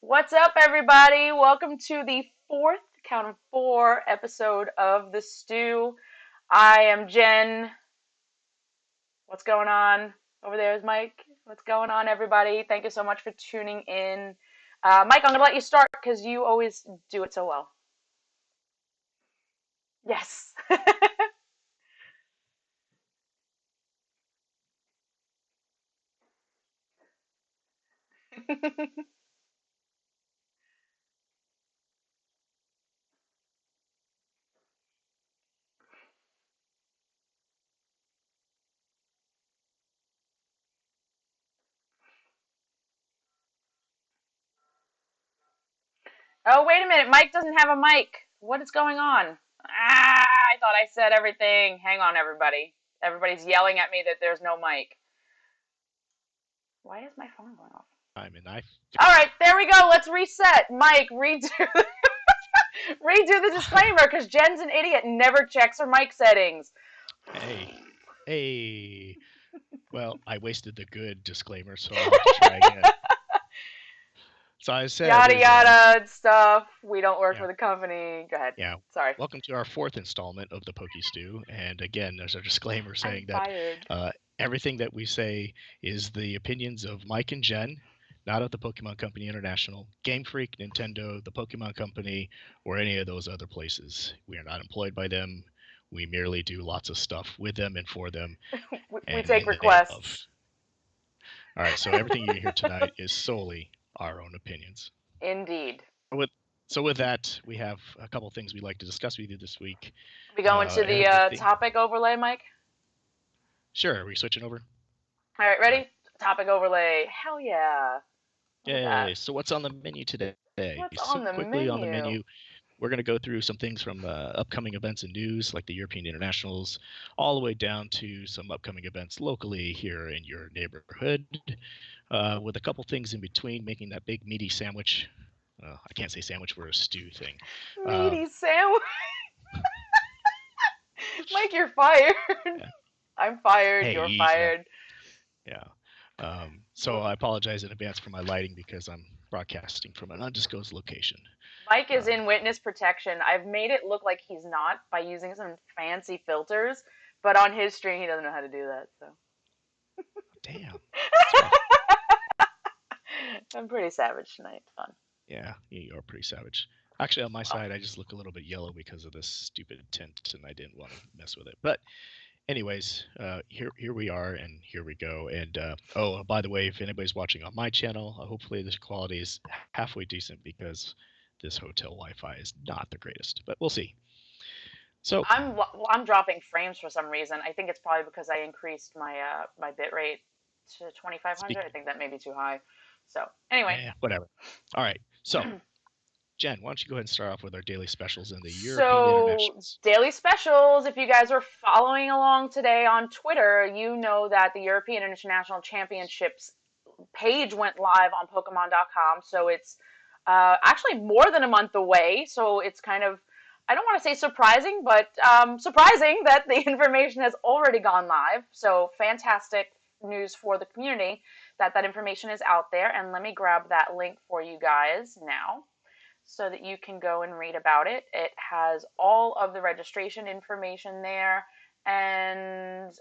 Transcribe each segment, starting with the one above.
What's up, everybody? Welcome to the fourth, count of four, episode of The Stew. I am Jen. What's going on? Over there is Mike. What's going on, everybody? Thank you so much for tuning in. Mike, I'm going to let you start because you always do it so well. Yes. Oh, wait a minute. Mike doesn't have a mic. What is going on? I thought I said everything. Hang on, everybody. Everybody's yelling at me that there's no mic. Why is my phone going off? Time and I. All right, there we go. Let's reset. Mike, redo redo the disclaimer because Jen's an idiot and never checks her mic settings. Hey, hey. Well, I wasted the good disclaimer, so I'll have to try again. So I said Yada is yada stuff. We don't work yeah, for the company. Go ahead. yeah. Sorry. Welcome to our fourth installment of the PokéStew, and again, there's a disclaimer I'm saying that fired. everything that we say is the opinions of Mike and Jen, not of the Pokemon Company International, Game Freak, Nintendo, the Pokemon Company, or any of those other places. We are not employed by them. We merely do lots of stuff with them and for them, We and take in the name of. requests. All right, so everything you hear tonight is solely our own opinions. Indeed. With so with that, we have a couple things we'd like to discuss with you this week. We go into the Everything. topic overlay, Mike. Sure, are we switching over? All right, All right. ready? Topic overlay. Hell yeah. Look at that. Yay! So what's on the menu today? What's So on the quickly on the menu? menu, we're going to go through some things from upcoming events and news, like the European Internationals, all the way down to some upcoming events locally here in your neighborhood, with a couple things in between, making that big meaty sandwich. I can't say sandwich, we're a stew thing. Um, Meaty sandwich. Mike, you're fired. yeah. I'm fired. Hey, You're easy now. fired. Yeah. So I apologize in advance for my lighting because I'm broadcasting from an undisclosed location. Mike is Um, in witness protection. I've made it look like he's not by using some fancy filters, but on his stream, he doesn't know how to do that. So Damn, that's rough. I'm pretty savage tonight. It's fun. Yeah, you are pretty savage. Actually, on my Well, side, I just look a little bit yellow because of this stupid tint, and I didn't want to mess with it. But anyways, here we are, and here we go. And by the way, if anybody's watching on my channel, hopefully this quality is halfway decent because this hotel Wi-Fi is not the greatest, but we'll see. So, I'm dropping frames for some reason. I think it's probably because I increased my bit rate to 2500. I speak, think that may be too high. So anyway, whatever. All right. So, Jen, why don't you go ahead and start off with our daily specials in the European so Internationals? daily specials. If you guys are following along today on Twitter, you know that the European International Championships page went live on Pokemon.com. So it's actually more than a month away. So it's kind of, I don't want to say surprising, but surprising that the information has already gone live. So fantastic news for the community that that information is out there. And let me grab that link for you guys now so that you can go and read about it. It has all of the registration information there and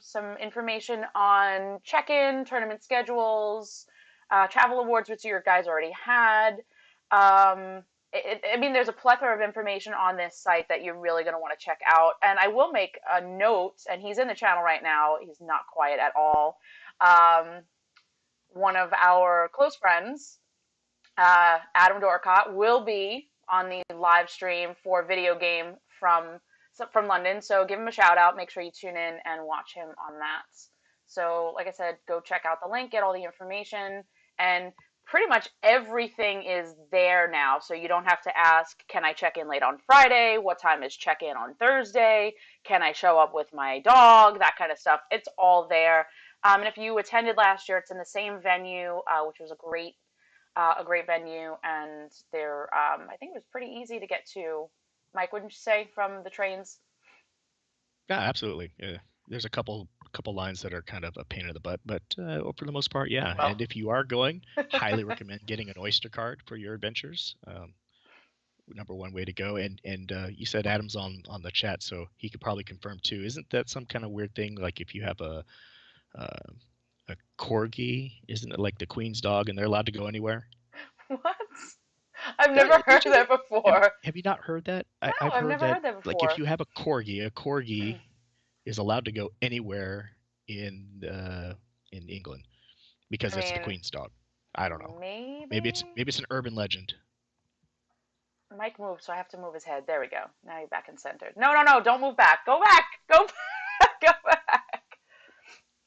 some information on check-in, tournament schedules, travel awards, which you guys already had. I mean, there's a plethora of information on this site that you're really going to want to check out. And I will make a note, and he's in the channel right now. He's not quiet at all. Um, One of our close friends, Adam Dorcott, will be on the live stream for video game from London. So give him a shout out. Make sure you tune in and watch him on that. So, like I said, go check out the link, get all the information, and pretty much everything is there now. So you don't have to ask, can I check in late on Friday? What time is check in on Thursday? Can I show up with my dog? That kind of stuff. It's all there. And if you attended last year, it's in the same venue, which was a great venue, and they're I think it was pretty easy to get to. Mike, wouldn't you say, from the trains? Yeah, absolutely. Yeah. There's a couple couple lines that are kind of a pain in the butt, but for the most part, yeah. Well, And if you are going, highly recommend getting an Oyster card for your adventures. Number one way to go. And you said Adam's on the chat, so he could probably confirm too. Isn't that some kind of weird thing? Like if you have uh, a corgi, isn't it like the queen's dog, and they're allowed to go anywhere? what? I've never heard Did you that have, before. have you not heard that? No, I've I've heard never that heard that like if before. you have a corgi is allowed to go anywhere in England because I it's the mean, queen's dog. I don't know. maybe Maybe it's an urban legend. Mike moved, so I have to move his head. There we go. Now you're back and centered. No, no, no! Don't move back. Go back. Go back. Go back.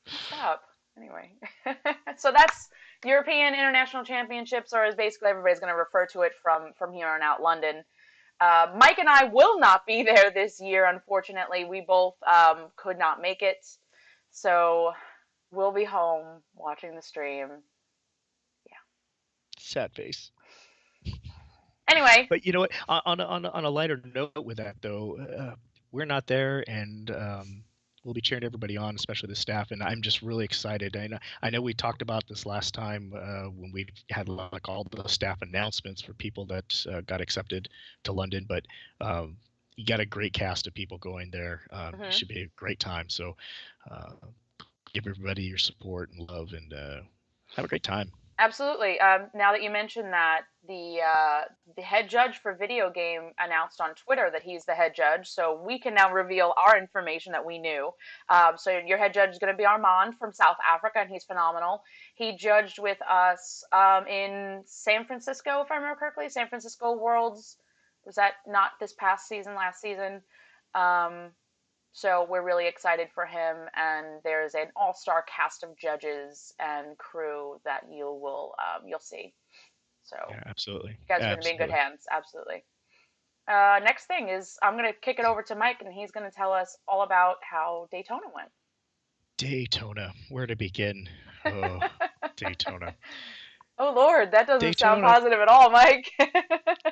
Stop. Anyway, so that's European International Championships, or as basically everybody's going to refer to it from here on out, London. Mike and I will not be there this year, unfortunately. We both could not make it, so we'll be home watching the stream. Yeah. Sad face. Anyway, But you know what? On a lighter note with that though, we're not there, and we'll be cheering everybody on, especially the staff. And I'm just really excited. I know we talked about this last time when we had like all the staff announcements for people that got accepted to London, but you got a great cast of people going there. It mhm. should be a great time. So uh, give everybody your support and love, and have a great time. Absolutely. Now that you mentioned that, the head judge for video game announced on Twitter that he's the head judge, so we can now reveal our information that we knew. So your head judge is going to be Armand from South Africa, and he's phenomenal. He judged with us in San Francisco, if I remember correctly. San Francisco Worlds, was that not this past season? Last season. Um, so we're really excited for him, and there's an all-star cast of judges and crew that you'll see. So Yeah, absolutely, you guys are going to be in good absolutely. hands. Absolutely. Next thing is I'm going to kick it over to Mike, and he's going to tell us all about how Daytona went. Daytona, where to begin? Oh, Daytona. Oh Lord, that doesn't sound Daytona. positive at all, Mike.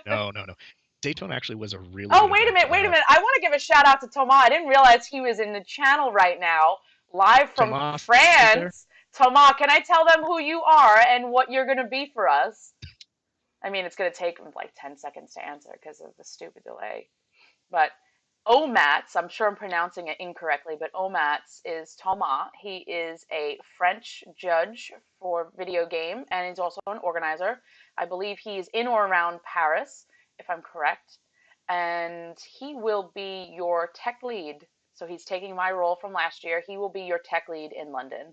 No, no, no. Daytona actually was a really Oh, good event. wait a minute. I want to give a shout out to Thomas. I didn't realize he was in the channel right now, live from Tomas is there? France. Thomas, can I tell them who you are and what you're going to be for us? I mean, it's going to take like 10 seconds to answer because of the stupid delay. But Omats, I'm sure I'm pronouncing it incorrectly, but Omats is Thomas. He is a French judge for video game, and he's also an organizer. I believe he's in or around Paris, if I'm correct. And he will be your tech lead. So he's taking my role from last year. He will be your tech lead in London.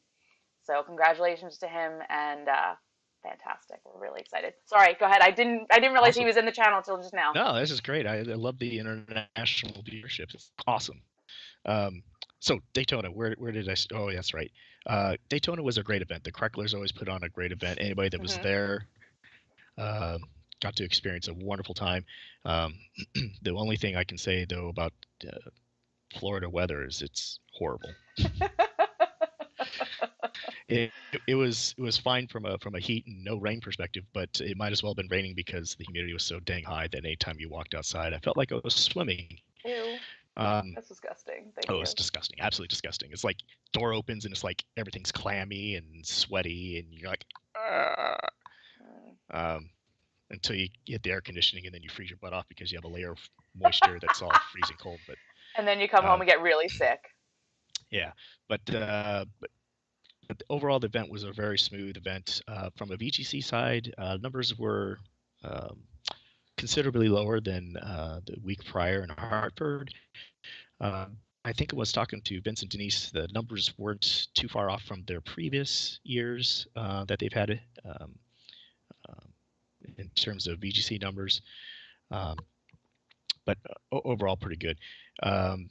So congratulations to him, and fantastic. We're really excited. Sorry, go ahead. I didn't realize he Awesome. was in the channel until just now. No, this is great. I love the international viewership. It's awesome. Um, so Daytona, where did I? Oh, that's right. Daytona was a great event. The Cracklers always put on a great event. Anybody that was Hmm. there uh, got to experience a wonderful time. Um, the only thing I can say though about uh, Florida weather is it's horrible. It was fine from a heat and no rain perspective, but it might as well have been raining because the humidity was so dang high that anytime you walked outside, I felt like I was swimming. Ew, Um, that's disgusting. Thank oh, you. it's disgusting, absolutely disgusting. It's like door opens and it's like everything's clammy and sweaty, and you're like, "Argh," Mm. um, until you get the air conditioning and then you freeze your butt off because you have a layer of moisture that's all freezing cold. But And then you come home uh, and get really sick. yeah, but overall, the event was a very smooth event. From a VGC side, numbers were um, considerably lower than the week prior in Hartford. I think I was talking to Vince and Denise. The numbers weren't too far off from their previous years that they've had um, in terms of VGC numbers, um, but overall pretty good. Um,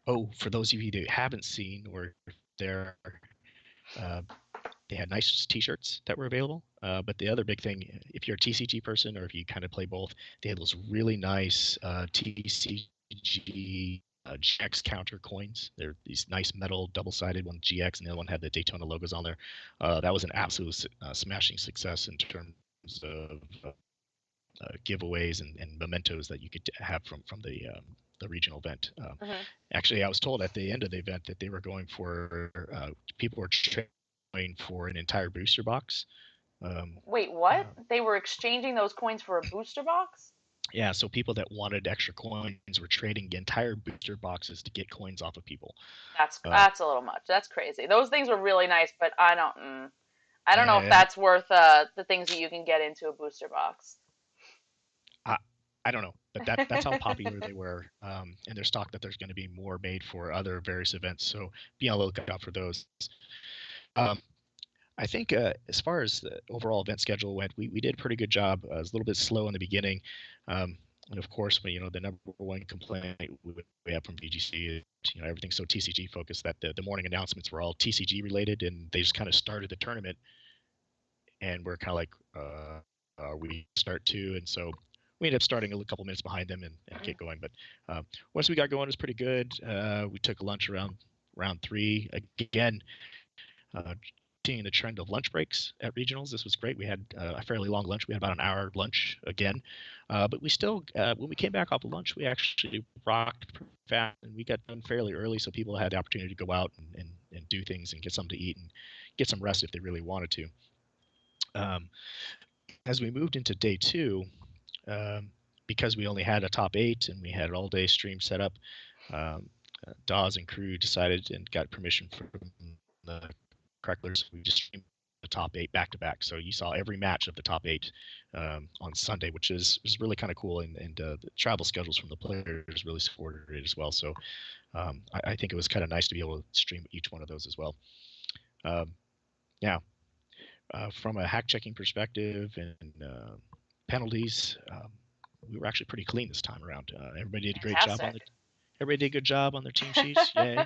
oh, for those of you that haven't seen or there, uh, they had nice T-shirts that were available. But the other big thing, if you're a TCG person or if you kind of play both, they had those really nice TCG GX counter coins. They're these nice metal double-sided, one GX and the other one had the Daytona logos on there. That was an absolute smashing success in terms of giveaways and mementos that you could have from the the regional event. Hmm. Actually, I was told at the end of the event that they were going for people were trying for an entire booster box. Um, Wait, what? uh, They were exchanging those coins for a booster box? yeah, so people that wanted extra coins were trading entire booster boxes to get coins off of people. Um, That's a little much. That's crazy. Those things were really nice, but I don't know if and that's worth the things that you can get into a booster box. I, I don't know, but that's how popular they were. And there's talk that there's going to be more made for other various events, so be on the lookout for those. Um, I think as far as the overall event schedule went, we did a pretty good job. It was a little bit slow in the beginning, um, and of course, the number one complaint we have from VGC is everything's so TCG focused that the morning announcements were all TCG related, and they just kind of started the tournament, and we're kind of like, we start too, and so we ended up starting a couple minutes behind them and get going. But once we got going, it was pretty good. We took lunch around round three again. Uh, Seeing the trend of lunch breaks at regionals. This was great. We had a fairly long lunch. We had about an hour lunch again, but we still, when we came back off of lunch, we actually rocked fast and we got done fairly early, so people had the opportunity to go out and do things and get something to eat and get some rest if they really wanted to. Um, as we moved into day two, um, because we only had a top eight and we had an all-day stream set up, um, Dawes and crew decided and got permission from the correctlers. We just streamed the top eight back to back, so you saw every match of the top eight on Sunday, which is really kind of cool. And the travel schedules from the players really supported it as well. So I think it was kind of nice to be able to stream each one of those as well. Um, yeah, from a hack checking perspective and penalties, we were actually pretty clean this time around. Everybody did a great job on Fantastic. the. Everybody did a good job on their team sheets. Yay!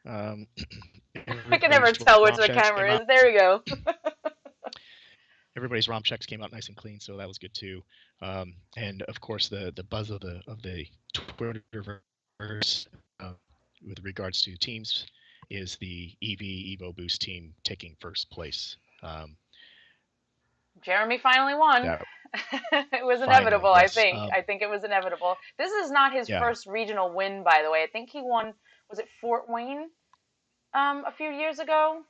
Um, I can never everybody's tell which ROM the checks camera came out. is. There we go. Everybody's ROM checks came out nice and clean, so that was good too. And of course, the buzz of the Twitterverse uh, with regards to teams is the Evo Boost team taking first place. Jeremy finally won. That It was finally, inevitable, I yes, think. I think it was inevitable. This is not his yeah. first regional win, by the way. I think he won, was it Fort Wayne a few years ago?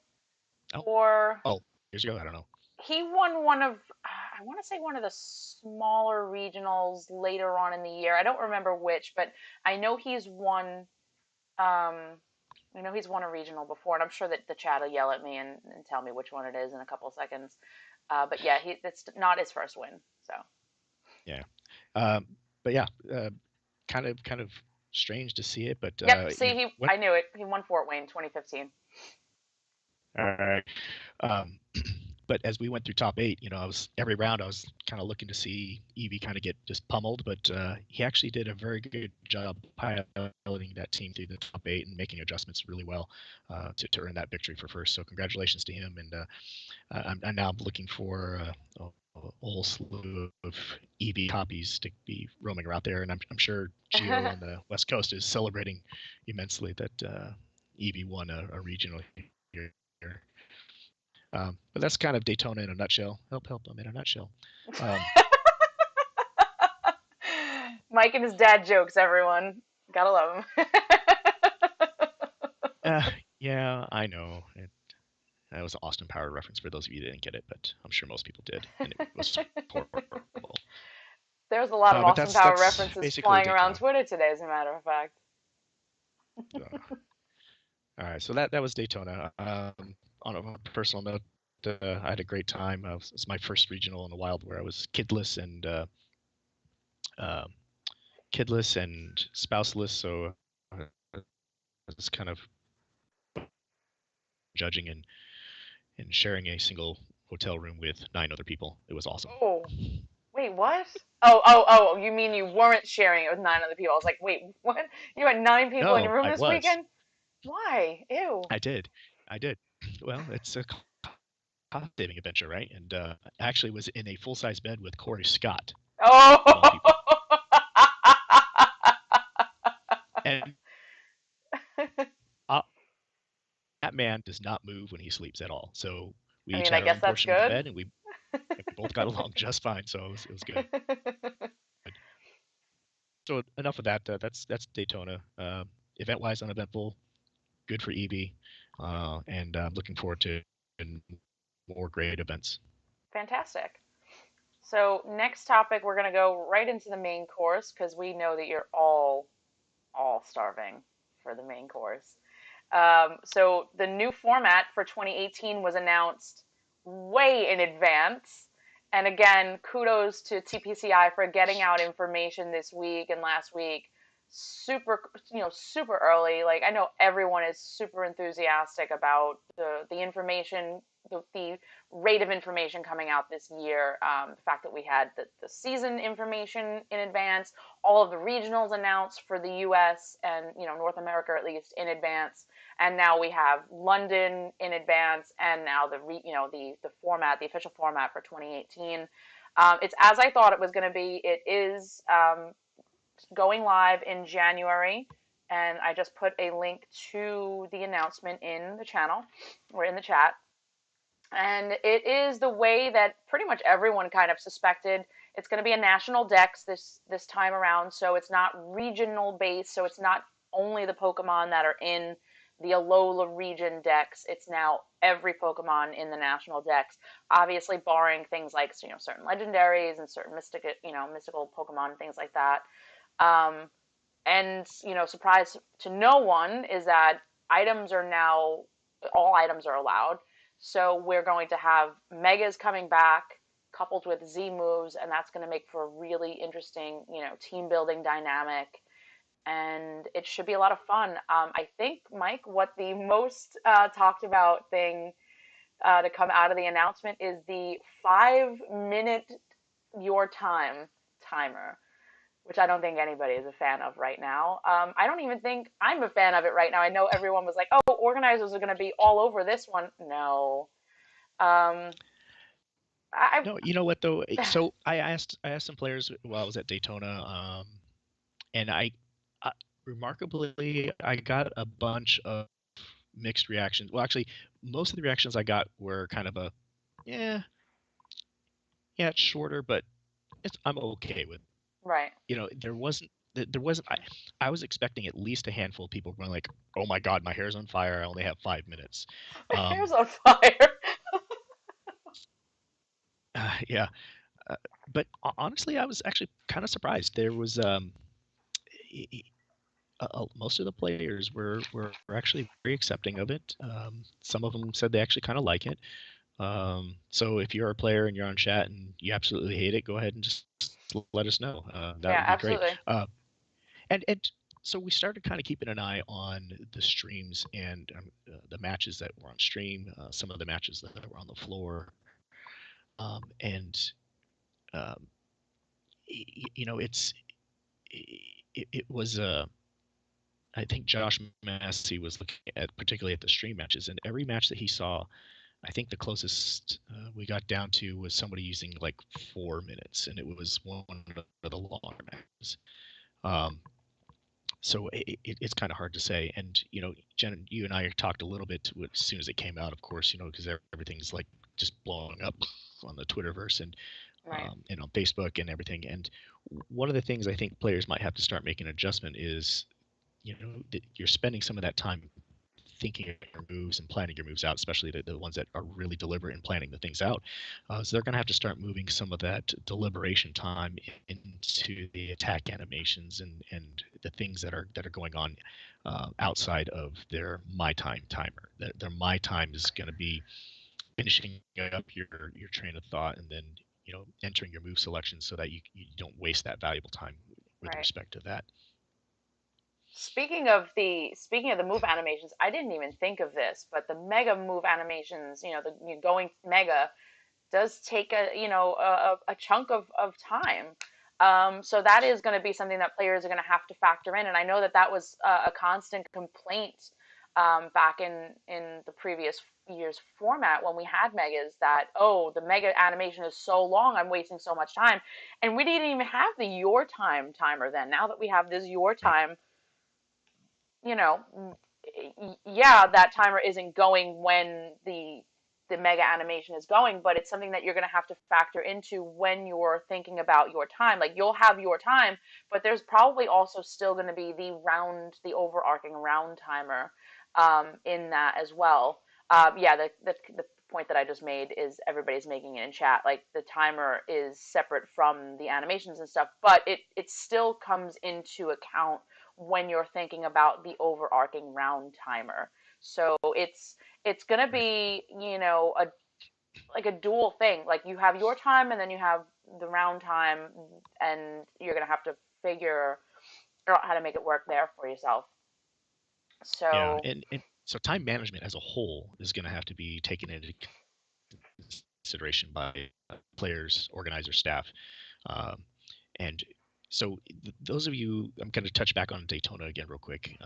Oh, Or oh, years ago, I don't know. he won one of, I want to say one of the smaller regionals later on in the year. I don't remember which, but I know he's won. Um, I know he's won a regional before, and I'm sure that the chat will yell at me and tell me which one it is in a couple of seconds. But yeah, it's not his first win. So Yeah, um, but yeah, kind of strange to see it, but yep. See, what? I knew it. He won Fort Wayne 2015. All right. Um, but as we went through top eight, I was every round I was kind of looking to see Evie kind of get just pummeled, but he actually did a very good job piloting that team through the top eight and making adjustments really well to earn that victory for first. So congratulations to him, and I'm now looking for a whole slew of EV copies to be roaming around there, and I'm sure Geo on the West Coast is celebrating immensely that EV won a regional here. But that's kind of Daytona in a nutshell. Help! I'm in a nutshell. Um, Mike and his dad jokes, everyone. Gotta love him. uh, yeah, I know. That was an Austin Power reference for those of you that didn't get it, but I'm sure most people did, and it was horrible. There's a lot of But Austin that's Power that's references basically flying around Daytona. Twitter today, as a matter of fact. Uh, all right, so that was Daytona. On a personal note, I had a great time. It's my first regional in the wild where I was um, kidless and spouseless, so I was kind of judging and sharing a single hotel room with 9 other people. It was awesome. Oh, wait, what? Oh, you mean you weren't sharing it with nine other people? I was like, wait, what? You had nine people in your No, room I this was. weekend? Why? Ew. I did. I did. Well, it's a cost saving adventure, right? And I actually was in a full size bed with Corey Scott, of all Oh. people. And uh, that man does not move when he sleeps at all. So we I each mean, I had our guess own that's portion of the good. bed, and we both got along just fine. So it was good. so enough of that. That's Daytona. Event wise, uneventful. Good for EB, and I'm looking forward to more great events. Fantastic. So next topic, we're going to go right into the main course because we know that you're all starving for the main course. So the new format for 2018 was announced way in advance. And again, kudos to TPCI for getting out information this week and last week super, super early. Like I know everyone is super enthusiastic about the information, the rate of information coming out this year. The fact that we had the season information in advance, all of the regionals announced for the U.S. and North America at least in advance, and now we have London in advance, and now the format, the official format for 2018. It's as I thought it was going to be. It is going live in January, and I just put a link to the announcement in the channel or in the chat. And it is the way that pretty much everyone kind of suspected. It's going to be a national dex this time around, so it's not regional based. So it's not only the Pokemon that are in the Alola region dex. It's now every Pokemon in the national dex. Obviously, barring things like certain legendaries and certain mystical Pokemon, things like that. Um, and surprise to no one is that items are now all items are allowed. So we're going to have megas coming back coupled with Z moves, and that's going to make for a really interesting, team building dynamic. And it should be a lot of fun. I think, Mike, what the most talked about thing to come out of the announcement is the 5 minute your time timer, which I don't think anybody is a fan of right now. I don't even think I'm a fan of it right now. I know everyone was like, "Oh, organizers are going to be all over this one." No, um, I, No, you know what though? So I asked some players while I was at Daytona, and I remarkably I got a bunch of mixed reactions. Well, actually, most of the reactions I got were kind of a yeah, yeah, it's shorter, but I'm okay with. right. There wasn't. I was expecting at least a handful of people going like, "Oh my God, my hair's on fire! I only have 5 minutes." My Um, hair's on fire. yeah, uh, but honestly, I was actually kind of surprised. There was most of the players were actually very accepting of it. Some of them said they actually kind of like it. So if you're a player and you're on chat and you absolutely hate it, go ahead and just let us know. That Yeah, would be great. absolutely. And so we started kind of keeping an eye on the streams and the matches that were on stream, some of the matches that were on the floor, and um, it was I think Josh Massey was looking at particularly at the stream matches, and every match that he saw, I think the closest we got down to was somebody using like 4 minutes, and it was one of the longer matches. Um, so it's kind of hard to say. And Jen, you and I talked a little bit as soon as it came out, of course, because everything's like just blowing up on the Twitterverse Right, and on Facebook and everything. And one of the things I think players might have to start making an adjustment is that you're spending some of that time thinking of your moves and planning your moves out, especially the ones that are really deliberate in planning the things out. So they're going to have to start moving some of that deliberation time into the attack animations and the things that are going on outside of their my time timer. Their my time is going to be finishing up your train of thought and then entering your move selection so that you don't waste that valuable time with right. respect to that. Speaking of the move animations, I didn't even think of this, but the mega move animations, going mega does take a chunk of time. So that is going to be something that players are going to have to factor in. And I know that that was a constant complaint back in the previous year's format when we had megas that, oh, the mega animation is so long, I'm wasting so much time. And we didn't even have the your time timer then. Now that we have this your Right. time, yeah, that timer isn't going when the the mega animation is going, but it's something that you're going to have to factor into when you're thinking about your time. Like you'll have your time, but there's probably also still going to be the overarching round timer in that as well. Yeah, the point that I just made is everybody's making it in chat. Like the timer is separate from the animations and stuff, but it still comes into account when you're thinking about the overarching round timer. So it's gonna Right. be, a like a dual thing. Like you have your time and then you have the round time, and you're gonna have to figure out how to make it work there for yourself. Yeah, So and so time management as a whole is going to have to be taken into consideration by players, organizers, staff. Um, and so those of you, I'm going to touch back on Daytona again real quick.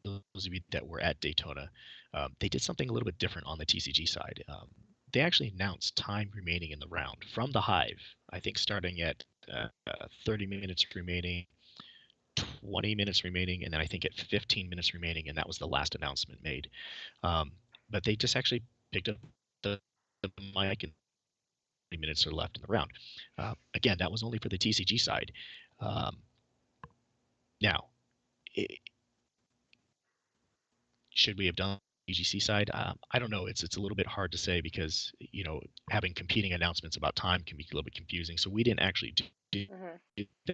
Those of you that were at Daytona, they did something a little bit different on the TCG side. They actually announced time remaining in the round from the hive. I think starting at 30 minutes remaining, 20 minutes remaining, and then I think at 15 minutes remaining, and that was the last announcement made. Um, but they just actually picked up the mic and minutes are left in the round. Again, that was only for the TCG side. Um, now, I should we have done EGC side? I don't know. It's a little bit hard to say because having competing announcements about time can be a little bit confusing. So we didn't actually do mhm.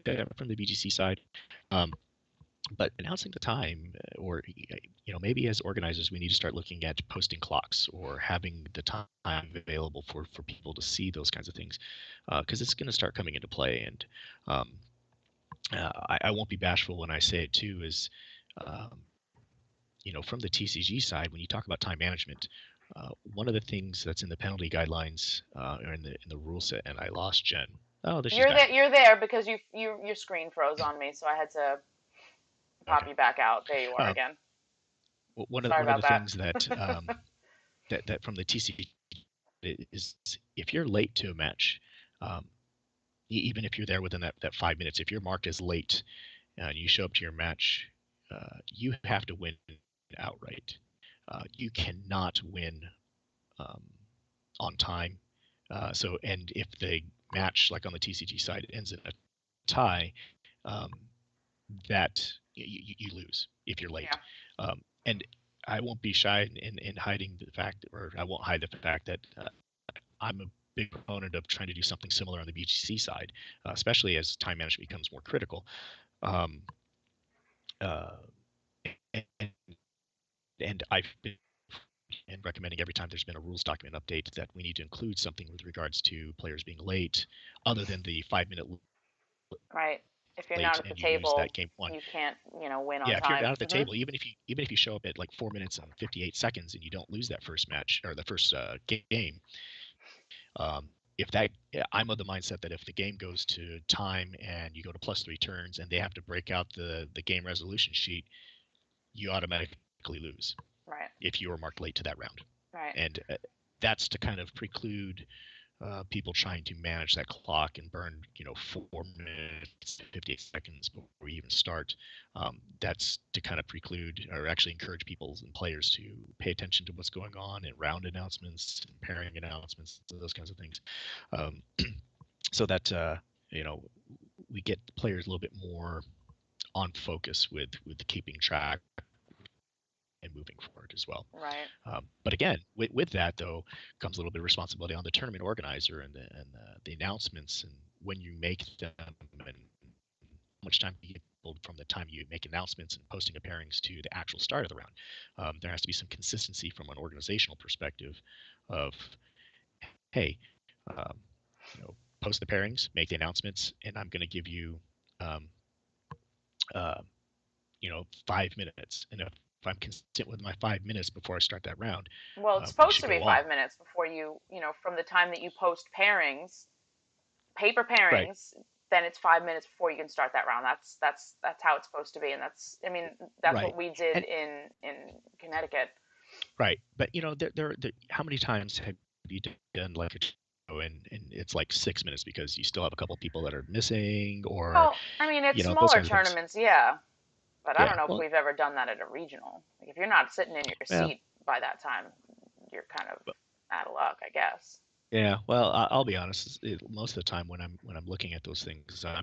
that from the BGC side. Um, but announcing the time, or maybe as organizers we need to start looking at posting clocks or having the time available for people to see those kinds of things, because it's going to start coming into play. And um, I won't be bashful when I say it too, is um, from the TCG side, when you talk about time management, one of the things that's in the penalty guidelines, or in the rule set, and I lost Jen. Oh, there she's You're back. there. You're there because your screen froze on me, so I had to pop Okay. you back out. There you are Um, again. one Sorry of the about that. things that that from the TCG is if you're late to a match, um, even if you're there within that 5 minutes, if you're marked as late and you show up to your match, you have to win outright. You cannot win um, on time. And if the match, like on the TCG side, ends in a tie, um, that you lose if you're Yeah. late. And I won't be shy in hiding the fact, or I won't hide the fact that I'm a big proponent of trying to do something similar on the BGC side, especially as time management becomes more critical. Um, uh, and, and I've been and recommending every time there's been a rules document update that we need to include something with regards to players being late, other than the 5 minute Right. If you're not late at the and you lose that table, game one. you can't, win on Yeah, if you're time. out at the table, even if you show up at like 4 minutes and 58 seconds and you don't lose that first match or the first game, um, if that I'm of the mindset that if the game goes to time and you go to +3 turns and they have to break out the game resolution sheet, you automatically lose Right. if you are marked late to that round. Right. And that's to kind of preclude people trying to manage that clock and burn 4 minutes 58 seconds before we even start. That's to kind of preclude or actually encourage people and players to pay attention to what's going on in round announcements and pairing announcements, those kinds of things, um, so that you know we get players a little bit more on focus with keeping track and moving forward as well. Right. But again, with that though comes a little bit of responsibility on the tournament organizer and the announcements and when you make them and how much time you get from the time you make announcements and posting of pairings to the actual start of the round. There has to be some consistency from an organizational perspective of, hey, um, post the pairings, make the announcements, and I'm going to give you, um, uh, 5 minutes. And if I'm consistent with my 5 minutes before I start that round, Well, it's we supposed should to be go on. 5 minutes before from the time that you post pairings, paper Right, pairings, then it's 5 minutes before you can start that round. That's how it's supposed to be, and that's right, what we did and in Connecticut. right. But there how many times have you done like a show and it's like 6 minutes because you still have a couple of people that are missing, or Well, I mean, it's those smaller kinds of things. tournaments, yeah, but I Yeah. don't know if Well, we've ever done that at a regional. Like if you're not sitting in your well, seat by that time, you're kind of. out of luck, I guess. Yeah, well, I'll be honest. Most of the time when I'm looking at those things, I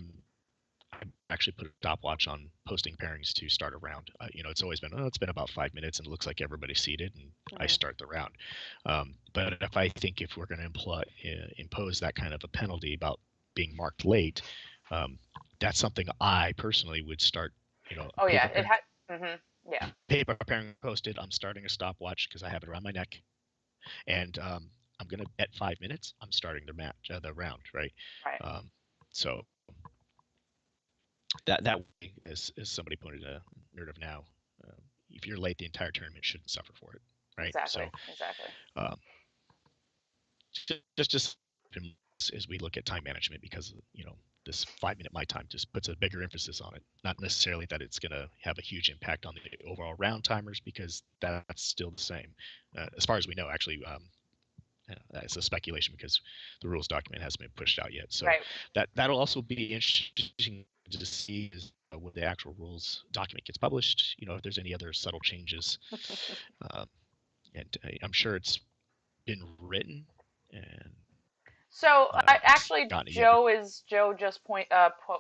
actually put a stopwatch on posting pairings to start a round. It's always been, oh, it's been about 5 minutes and it looks like everybody's seated, and I Hmm. start the round. But if we're going to impose that kind of a penalty about being marked late, um, that's something I personally would start. A Oh yeah, paper it pairing, had. Hmm. Yeah. paper pairing posted. I'm starting a stopwatch because I have it around my neck, and I'm gonna at 5 minutes. I'm starting the round, right? Right. Um, so that way, as somebody pointed a nerd of now, um, if you're late, the entire tournament shouldn't suffer for it, right? Exactly. So Exactly. um, just as we look at time management, because this 5 minute my time just puts a bigger emphasis on it. Not necessarily that it's going to have a huge impact on the overall round timers, because that's still the same, as far as we know. Actually, it's a speculation because the rules document hasn't been pushed out yet. So Right. that'll also be interesting to see when the actual rules document gets published. If there's any other subtle changes, um, and I'm sure it's been written and So I actually gotten yet. Joe just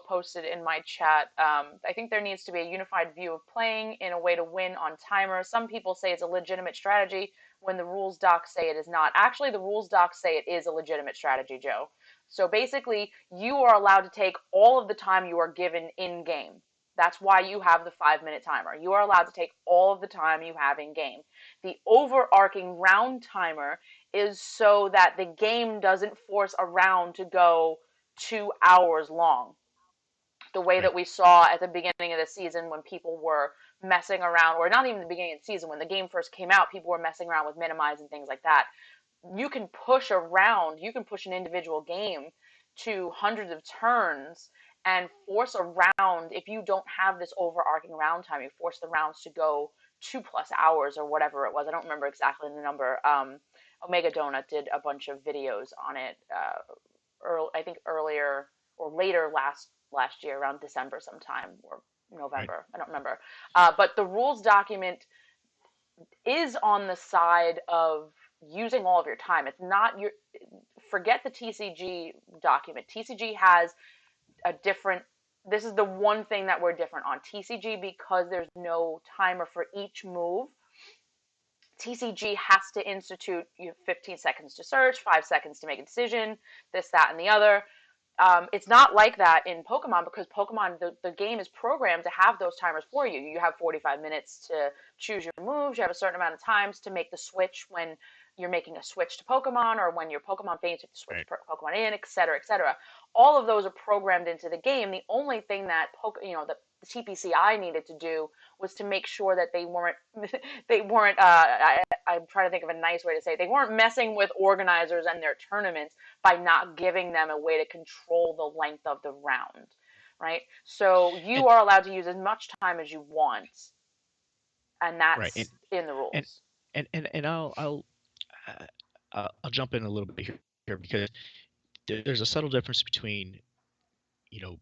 posted in my chat. I think there needs to be a unified view of playing in a way to win on timer. Some people say it's a legitimate strategy when the rules docs say it is not. Actually, the rules docs say it is a legitimate strategy, Joe. So basically, you are allowed to take all of the time you are given in game. That's why you have the 5 minute timer. You are allowed to take all of the time you have in game. The overarching round timer is so that the game doesn't force a round to go 2 hours long. The way Right, that we saw at the beginning of the season when people were messing around, or not even the beginning of the season, when the game first came out, people were messing around with minimize and things like that. You can push a round, you can push an individual game to hundreds of turns and force a round. If you don't have this overarching round time, you force the rounds to go 2+ hours or whatever it was. I don't remember exactly the number. Omega Donut did a bunch of videos on it. I think earlier or later last year, around December sometime, or right, November. I don't remember. But the rules document is on the side of using all of your time. It's not your Forget the TCG document. TCG has a different this is the one thing that we're different on TCG because there's no timer for each move. TCG has to institute 15 seconds to search, 5 seconds to make a decision, this, that, and the other. It's not like that in Pokemon because Pokemon, the game is programmed to have those timers for you. You have 45 minutes to choose your moves. You have a certain amount of times to make the switch when you're making a switch to Pokemon or when your Pokemon faints, you have to switch right. Pokemon in, et cetera, et cetera. All of those are programmed into the game. The only thing that the TPCI needed to do was to make sure that they weren't they weren't I'm trying to think of a nice way to say it. They weren't messing with organizers and their tournaments by not giving them a way to control the length of the round, right? So And you are allowed to use as much time as you want, and right, and that's in the and rules. and uh, I'll jump in a little bit here because there's a subtle difference between you know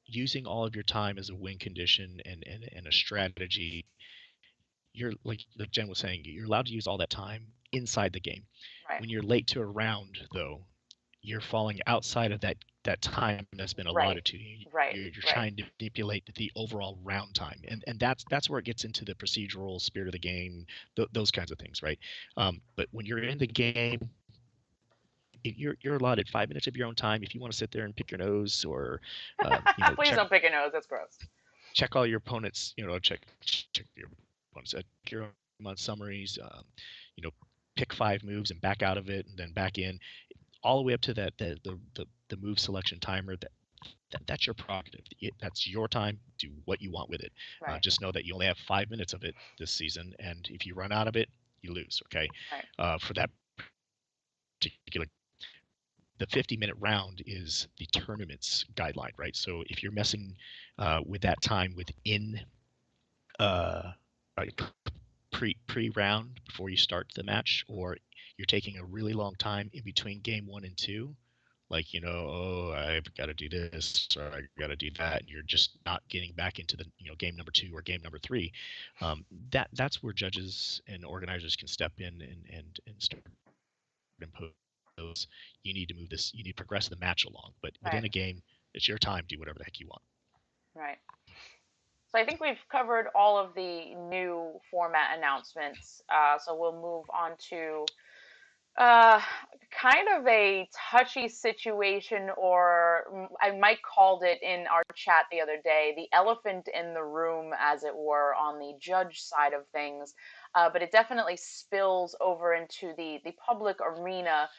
using all of your time as a win condition and a strategy. You're like Jen was saying, you're allowed to use all that time inside the game. Right, When you're late to a round, though, you're falling outside of that time that's been right, allotted to you. right, You're right, trying to manipulate the overall round time, and that's where it gets into the procedural spirit of the game, those kinds of things, right? But when you're in the game, you're allotted 5 minutes of your own time. If you want to sit there and pick your nose, or Please don't pick a nose. That's gross. check all your opponents, check your opponents, your own summaries, you know, pick 5 moves and back out of it and then back in, all the way up to the move selection timer. That's your prerogative. That's your time. Do what you want with it. Right, Just know that you only have 5 minutes of it this season, and if you run out of it, you lose. Okay, right, for that particular, the 50-minute round is the tournament's guideline, right? So if you're messing with that time within uh, like pre round before you start the match, or you're taking a really long time in between game one and two, like, oh, I've got to do this or I got to do that, and you're just not getting back into the game number two or game number three. That's where judges and organizers can step in and start impose. You need to move this. You need to progress the match along. But within Right, a game, it's your time. Do whatever the heck you want. right. So I think we've covered all of the new format announcements. So we'll move on to uh, kind of a touchy situation, or Mike called it in our chat the other day, the elephant in the room, as it were, on the judge side of things. But it definitely spills over into the public arena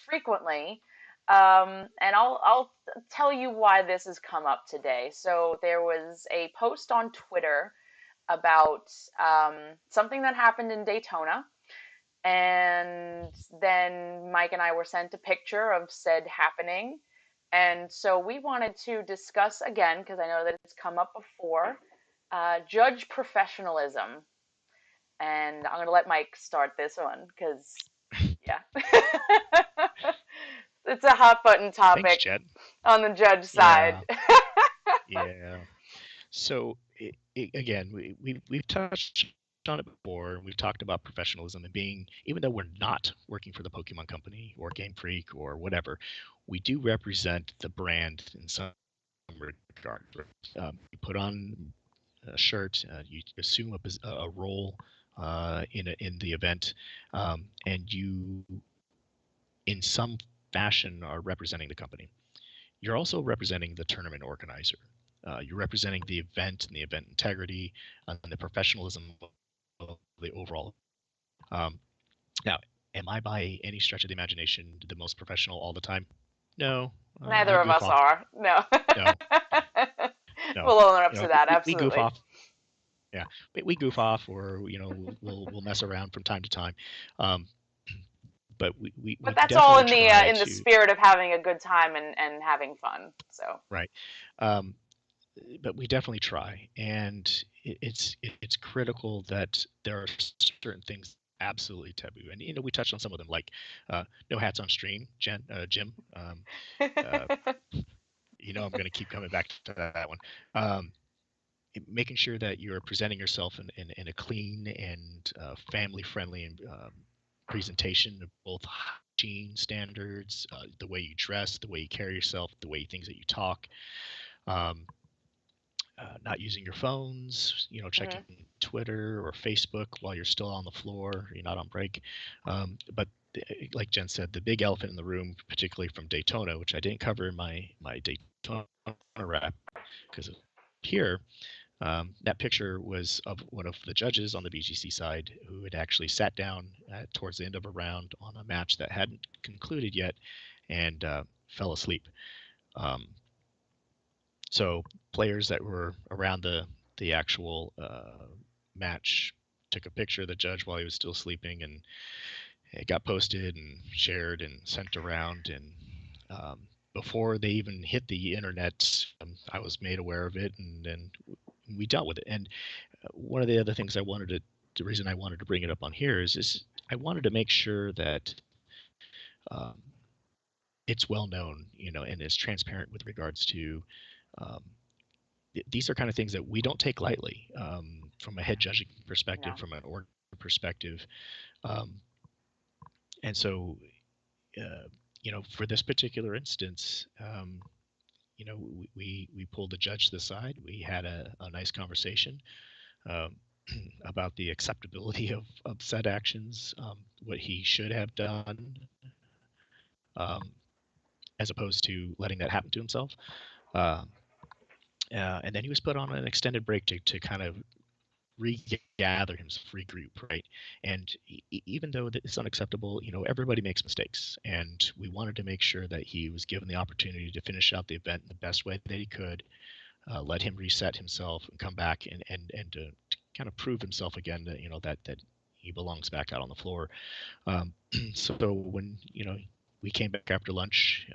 frequently. And I'll tell you why this has come up today. So there was a post on Twitter about something that happened in Daytona, and then Mike and I were sent a picture of said happening. And so we wanted to discuss again, because I know that it's come up before, judge professionalism. And I'm going to let Mike start this one because, yeah, it's a hot button Thanks, topic Jed. on the judge side. Yeah, yeah. So again, we've touched on it before, and we've talked about professionalism and being, even though we're not working for the Pokemon Company or Game Freak or whatever, we do represent the brand in some regard. You put on a shirt, you assume a role in the event, and you, in some fashion, are representing the company. You're also representing the tournament organizer. You're representing the event and the event integrity and the professionalism of the overall. Um, Now, am I by any stretch of the imagination the most professional all the time? No, I Neither of goof us off. are. No. No, no. We'll own up You to know, that, we goof absolutely. off. Yeah, we goof off, or we'll mess around from time to time. Um, but But we that's all definitely try in the to, spirit of having a good time and having fun. So, right. Um, but we definitely try, and it's critical that there are certain things absolutely taboo, and we touched on some of them, like no hats on stream, Jim. Uh, I'm going to keep coming back to that one. Um, Making sure that you're presenting yourself in a clean and family friendly presentation of both hygiene standards, the way you dress, the way you carry yourself, the way things that you talk. Um, not using your phones, checking mhm, Twitter or Facebook while you're still on the floor, you're not on break. But like Jen said, the big elephant in the room, particularly from Daytona, which I didn't cover in my Daytona wrap because here, that picture was of one of the judges on the BGC side who had actually sat down towards the end of a round on a match that hadn't concluded yet and fell asleep. Um, so players that were around the actual match took a picture of the judge while he was still sleeping, and it got posted and shared and sent around. And um, before they even hit the internet, I was made aware of it, and then we dealt with it. And one of the other things the reason I wanted to bring it up on here is I wanted to make sure that um, it's well known, and is transparent with regards to um, these are kind of things that we don't take lightly from a head judging perspective, no. from an org perspective. Um, and so, uh, for this particular instance, we pulled the judge to the side. We had a nice conversation um, about the acceptability of said actions, what he should have done, um, as opposed to letting that happen to himself. Um, and then he was put on an extended break to kind of regather himself, regroup, right? And even though it's unacceptable, everybody makes mistakes, and we wanted to make sure that he was given the opportunity to finish out the event in the best way that he could, let him reset himself and come back and to kind of prove himself again that that he belongs back out on the floor. So when we came back after lunch.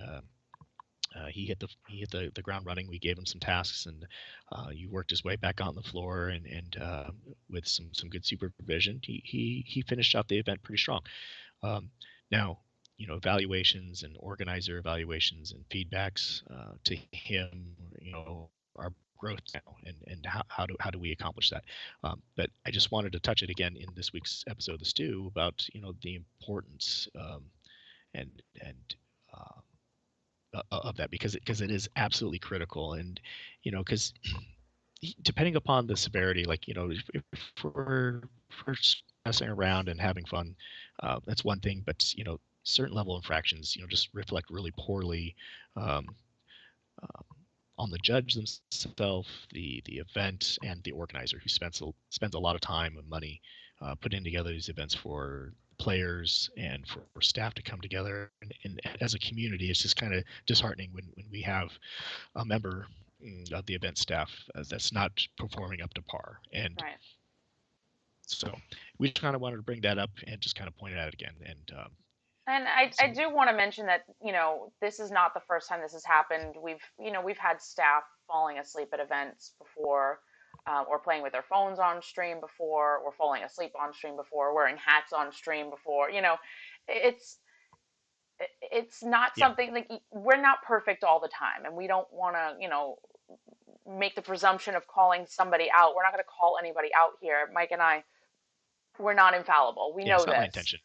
He hit the ground running. We gave him some tasks, and he worked his way back on the floor, and with some good supervision, he finished out the event pretty strong. Um, Now, evaluations and organizer evaluations and feedbacks to him, our growth now, and how do we accomplish that. But I just wanted to touch it again in this week's episode of the Stew about the importance and of that, because it is absolutely critical. And because depending upon the severity, like if we're messing around and having fun, that's one thing. But certain level infractions, just reflect really poorly um, uh, on the judge themselves, the event, and the organizer, who spends a lot of time and money putting together these events for players and for staff to come together. And as a community, it's just kind of disheartening when we have a member of the event staff that's not performing up to par. And Right. so we just kind of wanted to bring that up and just kind of point it out again. And And I so, do want to mention that, this is not the first time this has happened. We've had staff falling asleep at events before, or playing with their phones on stream before, or falling asleep on stream before, wearing hats on stream before. It's it's not yeah, something like we're not perfect all the time, and we don't want to, make the presumption of calling somebody out. We're not going to call anybody out here. Mike and I, we're not infallible. We yeah, know it's not my this. intention.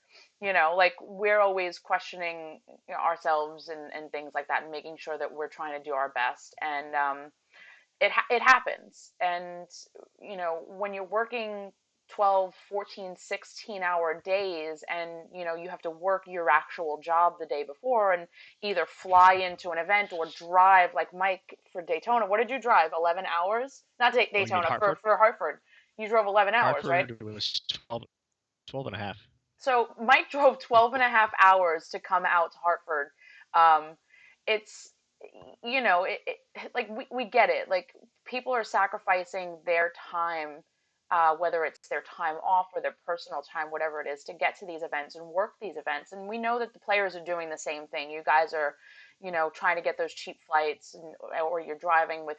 Like we're always questioning, ourselves and things like that, and making sure that we're trying to do our best. And it happens. And when you're working 12, 14, 16-hour days, and you have to work your actual job the day before, and either fly into an event or drive, like Mike, for Daytona. What did you drive? 11 hours? Not Oh, you mean Daytona, for Hartford? Hartford. You drove 11 hours, right? Hartford was 12 and a half. So Mike drove It, 12 and a half hours to come out to Hartford. Um, it's, like we get it. Like people are sacrificing their time, whether it's their time off or their personal time, whatever it is, to get to these events and work these events. And we know that the players are doing the same thing. You guys are, trying to get those cheap flights, or you're driving with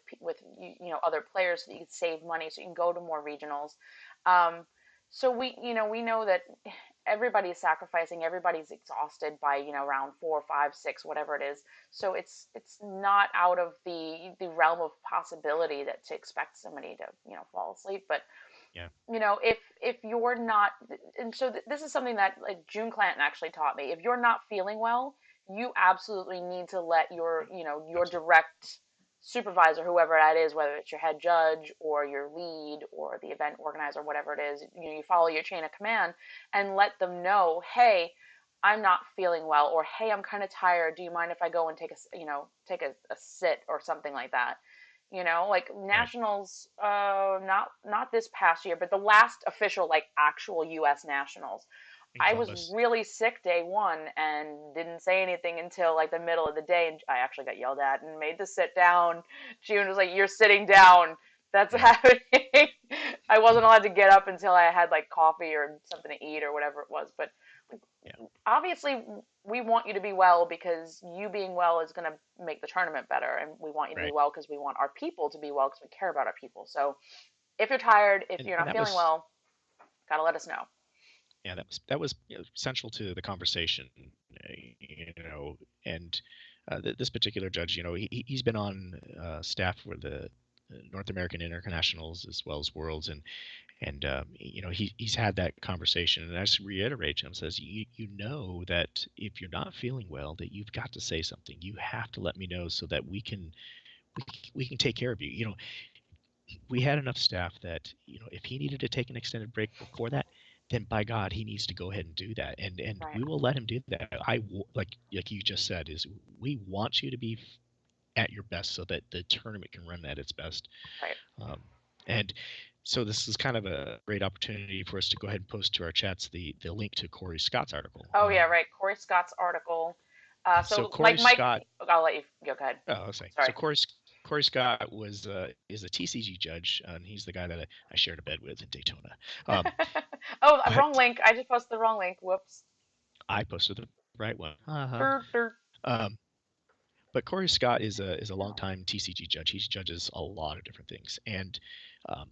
other players so that you can save money so you can go to more regionals. Um, so we know that everybody's sacrificing, everybody's exhausted by round 4 5 6, whatever it is. So it's not out of the realm of possibility that to expect somebody to fall asleep. But yeah, if you're not, and so this is something that, like, June Clanton actually taught me. If you're not feeling well, you absolutely need to let your absolutely. direct supervisor, whoever that is, whether it's your head judge or your lead or the event organizer, whatever it is, you follow your chain of command and let them know, hey, I'm not feeling well, or hey, I'm kind of tired, do you mind if I go and take a sit or something like that. Like Right. nationals, not this past year, but the last official, like, actual US nationals, In I was Columbus. really sick day one and didn't say anything until like the middle of the day, and I actually got yelled at and made to sit down. June was like, "You're sitting down. That's Yeah. happening." I wasn't allowed to get up until I had like coffee or something to eat or whatever it was. But Yeah. obviously, we want you to be well, because you being well is going to make the tournament better, and we want you to be Right. well because we want our people to be well, because we care about our people. So if you're tired, if you're And not that feeling was well, gotta let us know. yeah, that was central to the conversation. And this particular judge, he's been on staff for the North American Internationals as well as Worlds, and he's had that conversation, and I just reiterate to him, says, you know that if you're not feeling well, that you've got to say something. You have to let me know so that we can take care of you. We had enough staff that if he needed to take an extended break before that, then by God, he needs to go ahead and do that, and Right, we will let him do that. Like you just said, is we want you to be at your best so that the tournament can run at its best. right. um, and so this is kind of a great opportunity for us to go ahead and post to our chats the link to Corey Scott's article. Oh yeah, right. Corey Scott's article. So So Corey Mike, Scott, I'll let you go. Go ahead. oh, I'll say, so Sorry. Corey Scott is a TCG judge, and he's the guy that I shared a bed with in Daytona. Um, Oh, wrong but link. I just posted the wrong link. Whoops. I posted the right one. Uh-huh. Dirt, dirt. Um, but Corey Scott is a longtime TCG judge. He judges a lot of different things, and um,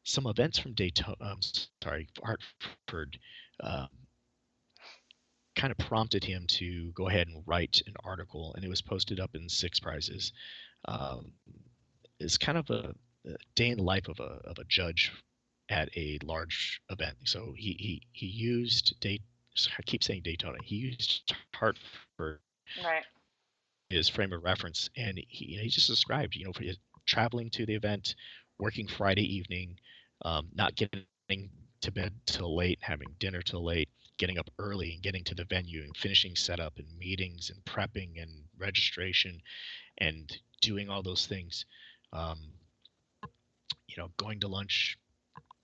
some events from Daytona, sorry, Hartford, um, kind of prompted him to go ahead and write an article, and it was posted up in Six Prizes. Um, it's kind of a day in the life of a judge at a large event. So he used date. I keep saying Daytona. He used Hartford Right. his frame of reference, and he just described, for his traveling to the event, working Friday evening, not getting to bed till late, having dinner till late, getting up early and getting to the venue and finishing setup and meetings and prepping and registration and doing all those things. Um, going to lunch.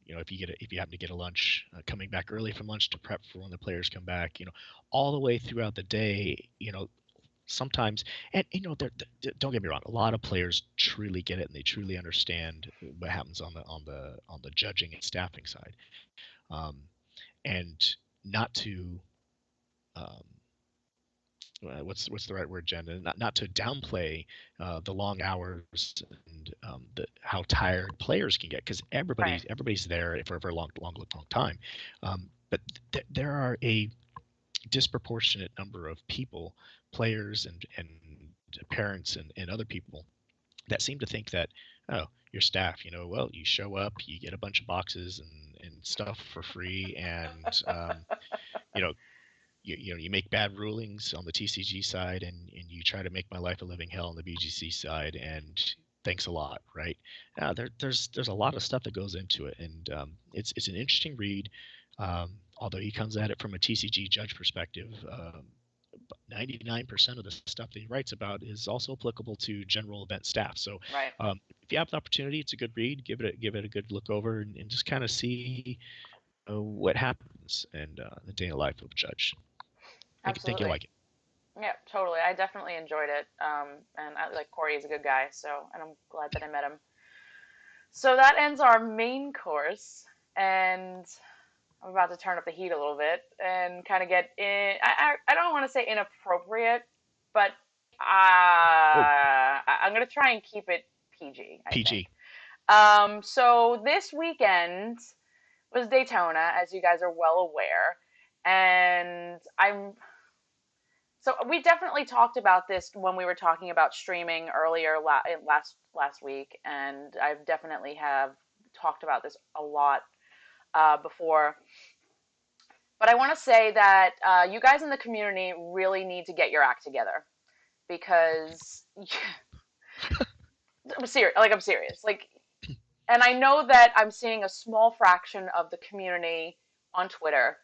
If you happen to get a lunch, coming back early from lunch to prep for when the players come back. All the way throughout the day. Sometimes, and don't get me wrong, a lot of players truly get it and they truly understand what happens on the judging and staffing side, um, and not to um, what's the right word, Jen? Not to downplay the long hours and how tired players can get, because Right. everybody's there for a very long time, but there are a disproportionate number of people, players and parents and other people that seem to think that, oh, your staff, well, you show up, you get a bunch of boxes and stuff for free, and you know you make bad rulings on the TCG side, and you try to make my life a living hell on the BGC side, and thanks a lot, right? There's a lot of stuff that goes into it, and it's an interesting read. Although he comes at it from a TCG judge perspective, 99% of the stuff that he writes about is also applicable to general event staff. So Right. if you have the opportunity, it's a good read. Give it a good look over, and just kind of see what happens and the day in the life of a judge. Think you'll Absolutely. like it. Yeah, totally. I definitely enjoyed it. And like Corey is a good guy, so and I'm glad that I met him. So that ends our main course, and I'm about to turn up the heat a little bit and kind of get in. I don't want to say inappropriate, but Oh, I'm gonna try and keep it PG, I think. PG. So this weekend was Daytona, as you guys are well aware, and we definitely talked about this when we were talking about streaming earlier last week, and I've definitely have talked about this a lot before. But I want to say that you guys in the community really need to get your act together because I'm serious. Like I'm serious. Like, and I know that I'm seeing a small fraction of the community on Twitter,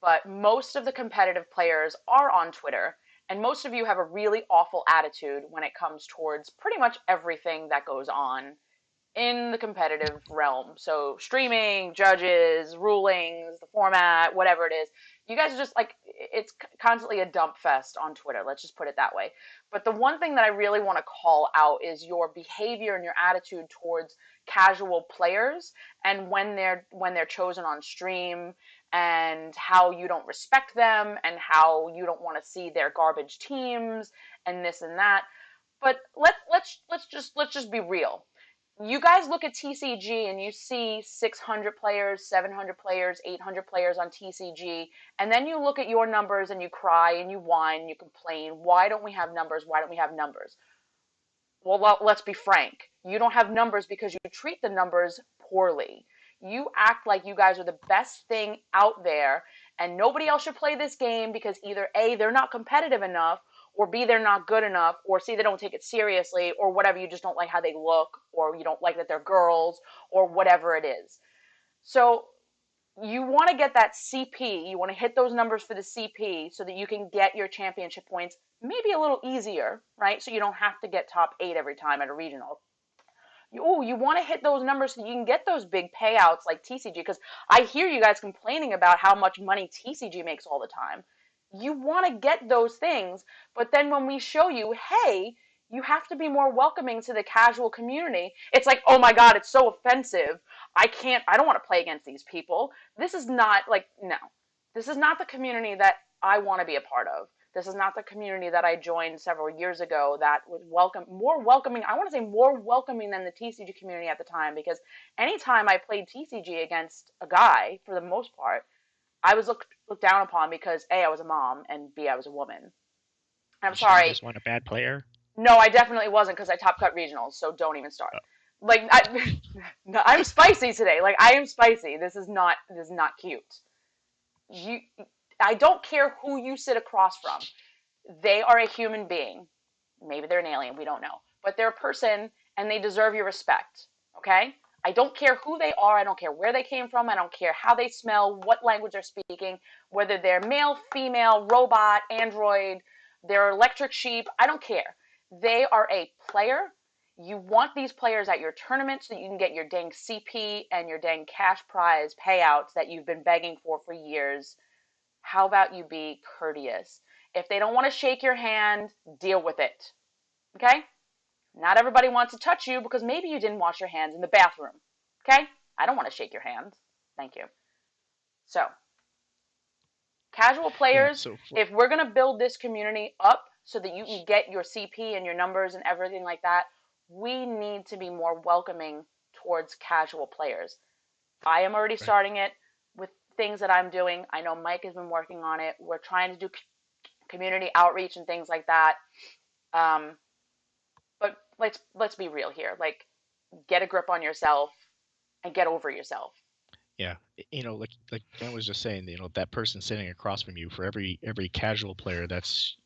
but most of the competitive players are on Twitter, and most of you have a really awful attitude when it comes towards pretty much everything that goes on in the competitive realm. So streaming, judges, rulings, the format, whatever it is. You guys are just like it's constantly a dump fest on Twitter. Let's just put it that way. But the one thing that I really want to call out is your behavior and your attitude towards casual players and when they're chosen on stream and how you don't respect them and how you don't want to see their garbage teams and this and that. But let's just be real. You guys look at TCG and you see 600 players, 700 players, 800 players on TCG, and then you look at your numbers and you cry and you whine and you complain, why don't we have numbers? Why don't we have numbers? Well, let's be frank. You don't have numbers because you treat the numbers poorly. You act like you guys are the best thing out there, and nobody else should play this game because either A, they're not competitive enough, or B, they're not good enough, or C, they don't take it seriously, or whatever, you just don't like how they look, or you don't like that they're girls, or whatever it is. So you want to get that CP. You want to hit those numbers for the CP so that you can get your championship points maybe a little easier, right? So you don't have to get top 8 every time at a regional. You want to hit those numbers so you can get those big payouts like TCG because I hear you guys complaining about how much money TCG makes all the time. You want to get those things, but then when we show you, hey, you have to be more welcoming to the casual community. It's like, oh my God, it's so offensive. I don't want to play against these people. This is not like, no, this is not the community that I want to be a part of. This is not the community that I joined several years ago that was more welcoming. I want to say more welcoming than the TCG community at the time because anytime I played TCG against a guy, for the most part, I was looked looked down upon because A, I was a mom, and B, I was a woman. And I'm You sure you sorry. just want a bad player? No, I definitely wasn't because I top cut regionals, so don't even start. Oh, Like no, I'm spicy today. Like I am spicy. This is not cute. You I don't care who you sit across from. They are a human being. Maybe they're an alien, we don't know. But they're a person and they deserve your respect. Okay? I don't care who they are. I don't care where they came from. I don't care how they smell, what language they're speaking, whether they're male, female, robot, android, they're electric sheep. I don't care. They are a player. You want these players at your tournament so that you can get your dang CP and your dang cash prize payouts that you've been begging for years. How about you be courteous? If they don't want to shake your hand, deal with it. Okay? Not everybody wants to touch you because maybe you didn't wash your hands in the bathroom. Okay? I don't want to shake your hand. Thank you. So, casual yeah. players, So for, if we're going to build this community up so that you can get your CP and your numbers and everything like that, we need to be more welcoming towards casual players. I am already right. starting it with things that I'm doing. I know Mike has been working on it. We're trying to do community outreach and things like that. Um, but let's be real here. Like, get a grip on yourself and get over yourself. Yeah, like Jen was just saying, that person sitting across from you, for every casual player, that's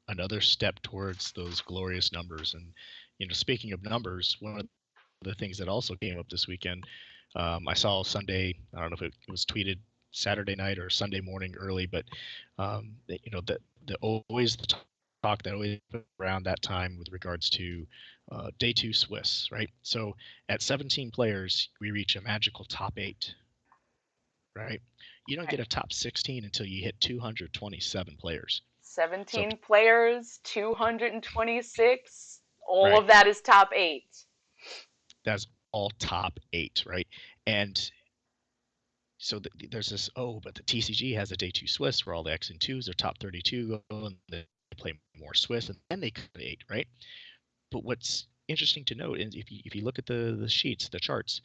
another step towards those glorious numbers. And speaking of numbers, one of the things that also came up this weekend, I saw Sunday. I don't know if it was tweeted Saturday night or Sunday morning early, but the always the talk that always around that time with regards to day two Swiss, right? So at 17 players, we reach a magical top eight, right? You don't Right. get a top 16 until you hit 227 players. So 17 players, 226. All right, of that is top eight. that's all top eight, right? And so there's this, oh, but the TCG has a day two Swiss where all the X and twos are top 32 and they play more Swiss and then they create, right? But what's interesting to note is if you look at the sheets, the charts,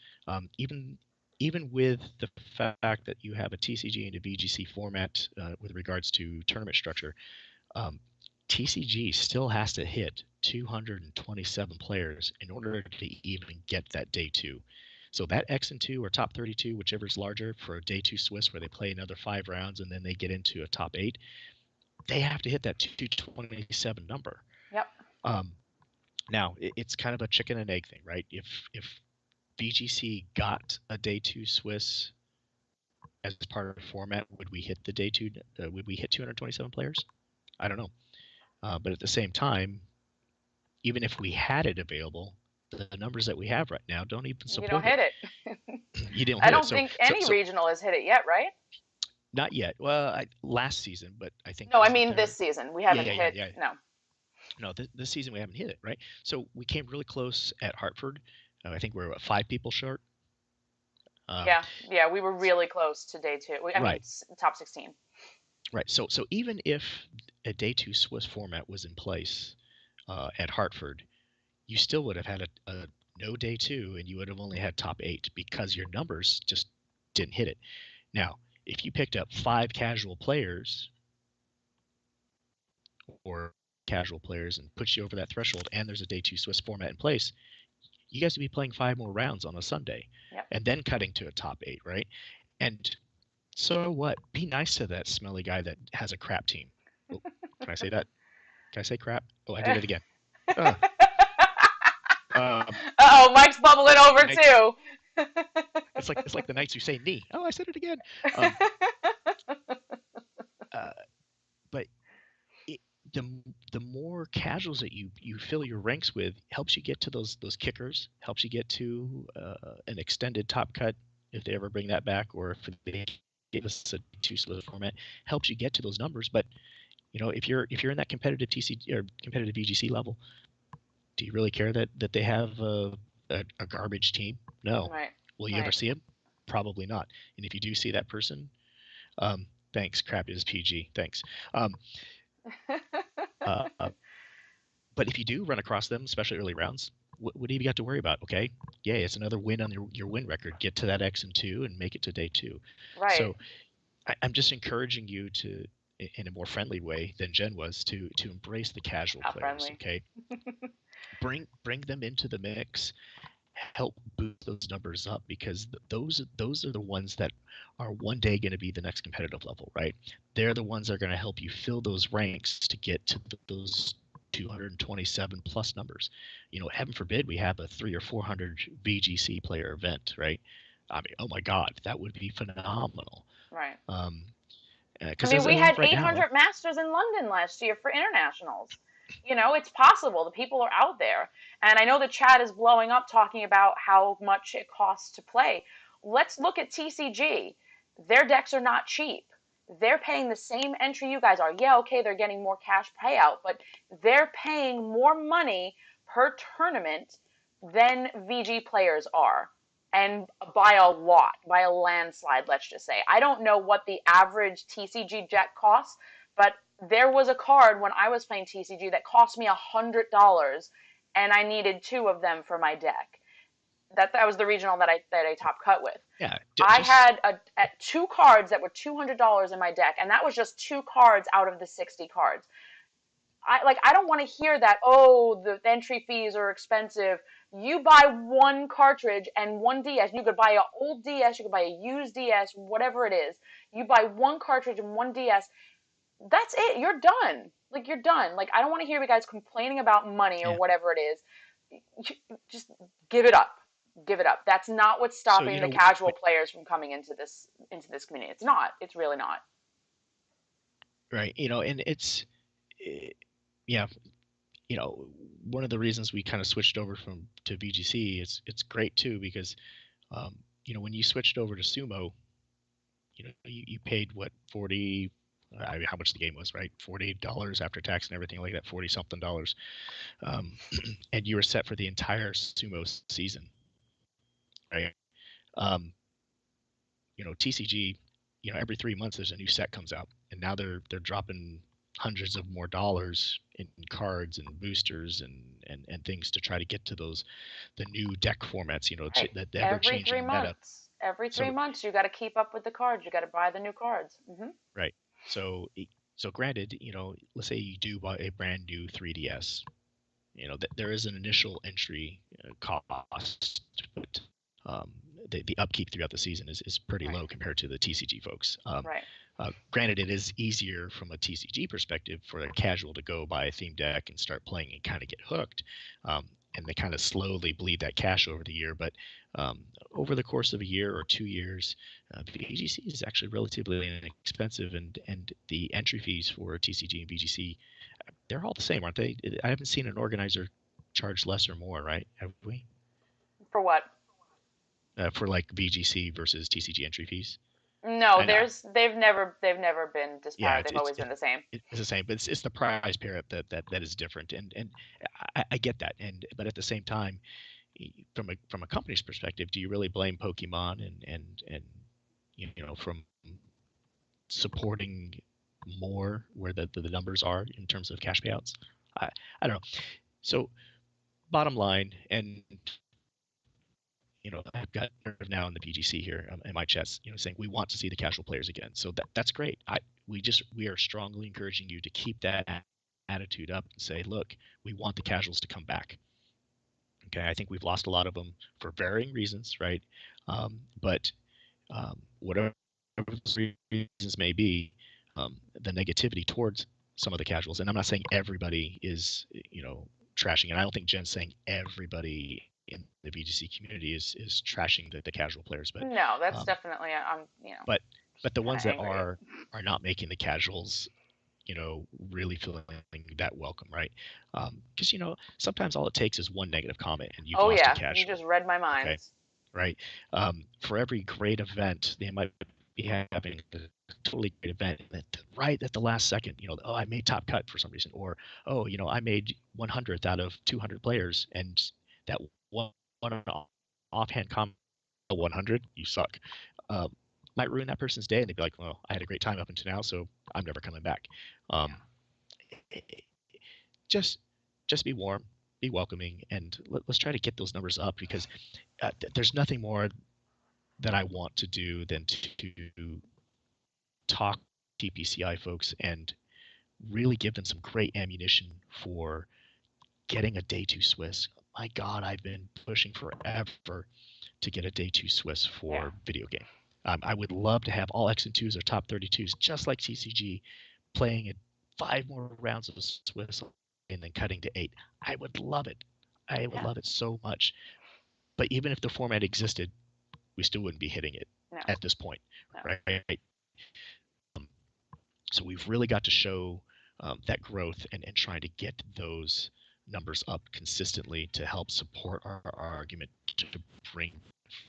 even with the fact that you have a TCG and a VGC format with regards to tournament structure, um, TCG still has to hit 227 players in order to even get that day two. So that X and two or top 32, whichever is larger for a day two Swiss where they play another 5 rounds and then they get into a top eight, they have to hit that 227 number. Yep. Um, Now it's kind of a chicken and egg thing, right? If VGC got a day two Swiss as part of the format, would we hit the day two? Would we hit 227 players? I don't know. But at the same time, even if we had it available, the numbers that we have right now don't even You don't support it. hit it. You don't I hit it. don't So think so any so regional has hit it yet, right? not yet. Well, last season, but I think No, I wasn't mean there. this season. We Yeah, haven't yeah, yeah, hit, yeah. no. No, this season we haven't hit it, right? So we came really close at Hartford. I think we were 5 people short. Um, Yeah, yeah, we were really close to day two. I mean, right, top 16. right. So even if a day two Swiss format was in place at Hartford, you still would have had a no day two, and you would have only had top eight because your numbers just didn't hit it. Now, if you picked up 5 casual players or casual players and put you over that threshold, and there's a day two Swiss format in place, you guys would be playing 5 more rounds on a Sunday, Yep. and then cutting to a top eight, right? And so what? Be nice to that smelly guy that has a crap team. Oh, can I say that? Can I say crap? Oh, I did it again. Uh, um, Oh, Mike's bubbling over Knights. too. It's like the Knights who say knee. Oh, I said it again. Um, uh, but it, the the more casuals that you fill your ranks with helps you get to those kickers, helps you get to an extended top cut if they ever bring that back, or if they give us a two split format, helps you get to those numbers. But if you're in that competitive TC or competitive VGC level, do you really care that they have a garbage team? No. Right, Will you ever right. see them? Probably not. And if you do see that person, thanks. Crap is PG. Thanks. Um, uh, but if you do run across them, especially early rounds, what do you got to worry about? Okay, yeah, it's another win on your win record. Get to that X and two and make it to day two. Right. So I'm just encouraging you to, in a more friendly way than Jen was, to embrace the casual Not players. friendly. Okay, bring them into the mix, help boost those numbers up, because those are the ones that are one day going to be the next competitive level, right? They're the ones that are going to help you fill those ranks to get to those 227 plus numbers. Heaven forbid we have a 300 or 400 VGC player event, right? I mean, oh my God, that would be phenomenal. Right. Um, I because mean, as we of had right now, 800 masters in London last year for internationals. It's possible. The people are out there. And I know the chat is blowing up talking about how much it costs to play. Let's look at TCG. Their decks are not cheap. They're paying the same entry you guys are. Yeah, okay, they're getting more cash payout, but they're paying more money per tournament than VG players are, and by a lot, by a landslide, let's just say. I don't know what the average TCG deck costs, but there was a card when I was playing TCG that cost me $100, and I needed two of them for my deck. That was the regional that I top cut with. yeah, I just had two cards that were $200 in my deck, and that was just two cards out of the 60 cards. I don't want to hear that, oh, the entry fees are expensive. You buy one cartridge and one DS. You could buy an old DS, you could buy a used DS, whatever it is. You buy one cartridge and one DS. That's it. You're done. Like, you're done. Like, I don't want to hear you guys complaining about money or yeah. whatever it is. Just give it up. Give it up. That's not what's So stopping the casual players from coming into this community. It's not. It's really not. right, and eh, yeah, you know, one of the reasons we kind of switched over from to VGC, it's great too because um, when you switched over to Sumo, you paid what 40. I mean, how much the game was, right? $40 after tax and everything like that, 40 something dollars, and you were set for the entire Sumo season, right? Um, TCG, every 3 months there's a new set comes out, and now they're dropping hundreds of more dollars in cards and boosters and things to try to get to the new deck formats, Right. the ever Every three changing meta. months. Every three So months, you got to keep up with the cards. You got to buy the new cards. right. So so granted, let's say you do buy a brand new 3DS, that there is an initial entry cost, but um, the upkeep throughout the season is pretty Right. low compared to the TCG folks. Right. Granted, it is easier from a TCG perspective for a casual to go buy a theme deck and start playing and kind of get hooked. Um, and they kind of slowly bleed that cash over the year. But um, over the course of a year or 2 years, BGC is actually relatively inexpensive, and the entry fees for TCG and BGC, they're all the same, aren't they? I haven't seen an organizer charge less or more, right? Have we? For what? For like BGC versus TCG entry fees? No, I know. they've never been Yeah, disparate. it's They've it's always been the same. it's the same, but it's the prize pair that is different, and I get that, but at the same time, from a company's perspective, do you really blame Pokemon and from supporting more where the numbers are in terms of cash payouts? I don't know. So bottom line, and I've got nerve now in the BGC here in my chest, saying we want to see the casual players again. So that's great. We are strongly encouraging you to keep that attitude up and say, look, we want the casuals to come back. Okay, I think we've lost a lot of them for varying reasons, right? But whatever those reasons may be, the negativity towards some of the casuals, and I'm not saying everybody is, trashing, and I don't think Jen's saying everybody in the VGC community is trashing the casual players, No, that's um, definitely I'm but just but the kind ones of that angry. are not making the casuals, really feeling that welcome, right? Because sometimes all it takes is one negative comment and you've Oh lost a yeah, you casual. just read my Okay, mind. right? For every great event, they might be having a totally great event, and right at the last second, oh, I made top cut for some reason, or oh, I made 100th out of 200 players, and that one offhand comment, 100, you suck, um, might ruin that person's day, and they'd be like, well, I had a great time up until now, so I'm never coming back. Yeah. Um, just just be warm, be welcoming, and let's try to get those numbers up because there's nothing more that I want to do than to talk TPCI folks and really give them some great ammunition for getting a day two Swiss. My God, I've been pushing forever to get a day two Swiss Yeah. for video game. I would love to have all X and twos or top 32s, just like TCG, playing it 5 more rounds of Swiss and then cutting to 8. I would love it. I would Yeah. love it so much. But even if the format existed, we still wouldn't be hitting it No. at this point, No. right? Um, so we've really got to show that growth and trying to get those numbers up consistently to help support our argument to bring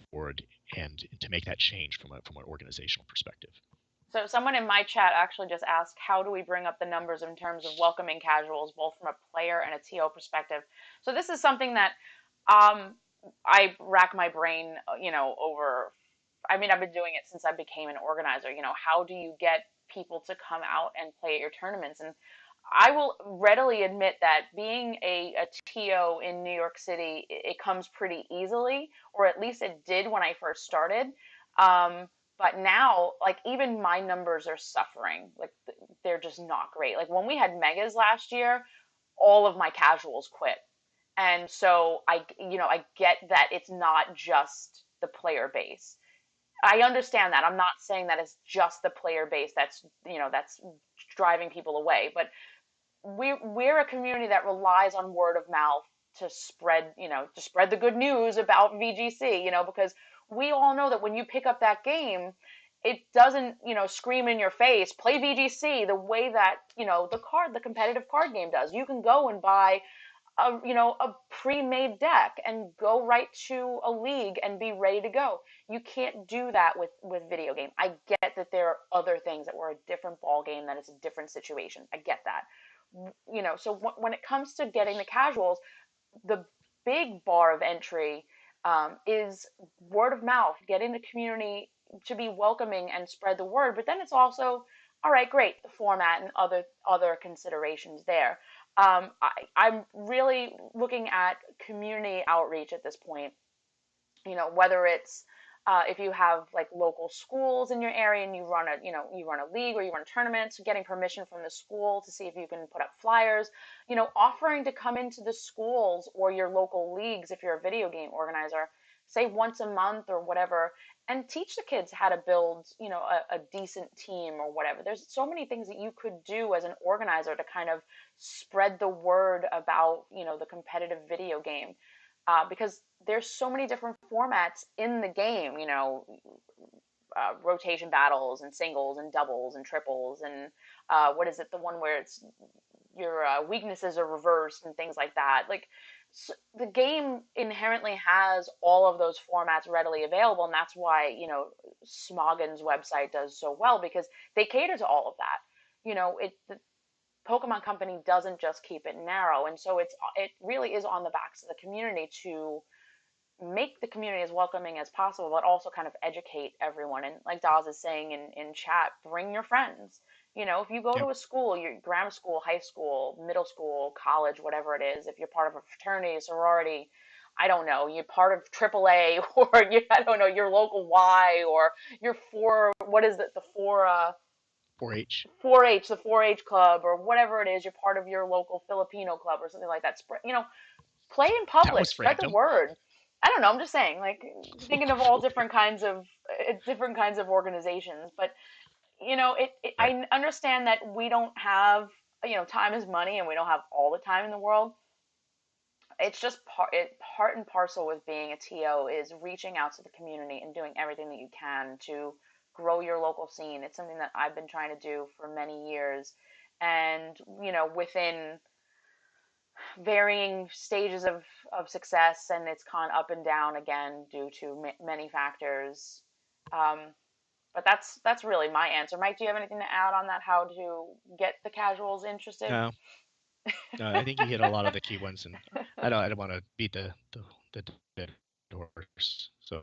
forward and to make that change from an organizational perspective. So someone in my chat actually just asked, how do we bring up the numbers in terms of welcoming casuals, both from a player and a TO perspective? So this is something that um, I rack my brain, over. I mean, I've been doing it since I became an organizer. How do you get people to come out and play at your tournaments? And I will readily admit that being a TO in New York City, it comes pretty easily, or at least it did when I first started. But now, like, even my numbers are suffering. Like, they're just not great. Like, when we had megas last year, all of my casuals quit. And so I get that it's not just the player base. I understand that. I'm not saying that it's just the player base that's driving people away, but we're a community that relies on word of mouth to spread the good news about VGC, because we all know that when you pick up that game, it doesn't, scream in your face, play VGC the way that, the competitive card game does. You can go and buy a pre-made deck and go right to a league and be ready to go. You can't do that with video game. I get that there are other things that were a different ball game, that it's a different situation. I get that. So when it comes to getting the casuals, the big bar of entry is word of mouth, getting the community to be welcoming and spread the word. But then it's also, all right, great, the format and other considerations there. I'm really looking at community outreach at this point. Whether it's if you have like local schools in your area and you run a league or you run tournaments, getting permission from the school to see if you can put up flyers, offering to come into the schools or your local leagues if you're a video game organizer, say once a month or whatever, and teach the kids how to build, a decent team or whatever. There's so many things that you could do as an organizer to kind of spread the word about, the competitive video game, because there's so many different formats in the game, rotation battles and singles and doubles and triples and what is it, the one where it's your weaknesses are reversed and things like that. Like, the game inherently has all of those formats readily available, and that's why Smoggin's website does so well, because they cater to all of that. The Pokemon Company doesn't just keep it narrow, and so it really is on the backs of the community to make the community as welcoming as possible, but also kind of educate everyone. And like Dawes is saying in chat, bring your friends. If you go Yep. to a school, your grammar school, high school, middle school, college, whatever it is, if you're part of a fraternity, sorority, I don't know, you're part of AAA, or I don't know, your local Y, or your what is it, the 4-H. 4-H, the 4-H club, or whatever it is, you're part of your local Filipino club or something like that. Play in That public, was spread the random. word. I don't know. I'm just saying, like, thinking of all different kinds of organizations. But Right. I understand that we don't have, time is money, and we don't have all the time in the world. It's just part and parcel with being a TO is reaching out to the community and doing everything that you can to grow your local scene. It's something that I've been trying to do for many years, and within varying stages of success, and it's gone up and down again due to many factors. Um, but that's really my answer. Mike, do you have anything to add on that? How to get the casuals interested? No, no, I think you hit a lot of the key ones, and I don't want to beat the dead horse. So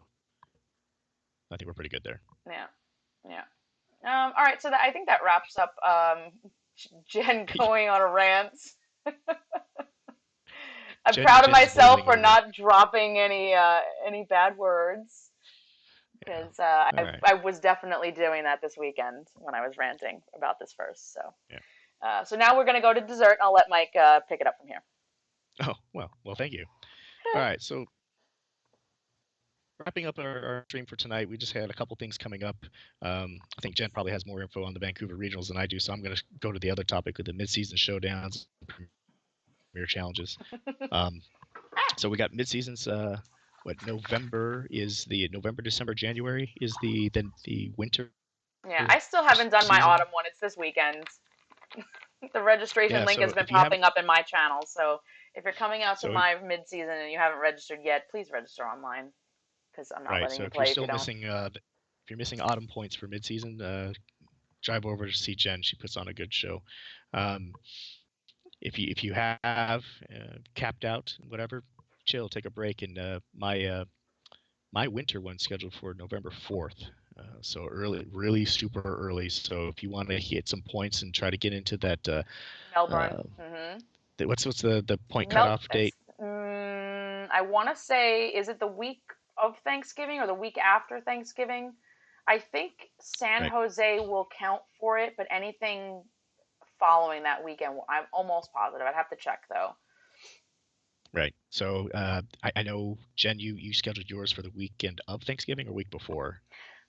I think we're pretty good there. Yeah, yeah. All right, so I think that wraps up Jen going on a rant. I'm proud of Jen's myself boiling for over. not dropping any bad words. Yeah. because All right. I was definitely doing that this weekend when I was ranting about this first. So Yeah. so now we're gonna go to dessert. I'll let Mike pick it up from here. Oh, well, thank you. All right. So wrapping up our stream for tonight, we just had a couple things coming up. I think Jen probably has more info on the Vancouver regionals than I do, so I'm going to go to the other topic with the midseason showdowns, premier challenges. Um, so we got midseasons. What November is the November, December, January is the winter Yeah, I still haven't done my season. autumn one. It's this weekend. The registration Yeah. link has So been if you haven't, popping up in my channel. So if you're coming out to so my mid-season and you haven't registered yet, please register online because I'm not right. letting So you if you're play if still you don't. missing, if you're missing autumn points for midseason, drive over to see Jen. She puts on a good show. Um, if you have capped out whatever, chill, take a break. And my winter one's scheduled for November 4th. So early, really super early. So if you want to hit some points and try to get into that, Melbourne. uh, Mm-hmm. what's the point Mel, cutoff date? it's, I want to say, is it the week of Thanksgiving or the week after Thanksgiving? I think San Right, Jose will count for it, but anything following that weekend, I'm almost positive. I'd have to check though. right. So I know Jen, you scheduled yours for the weekend of Thanksgiving or week before.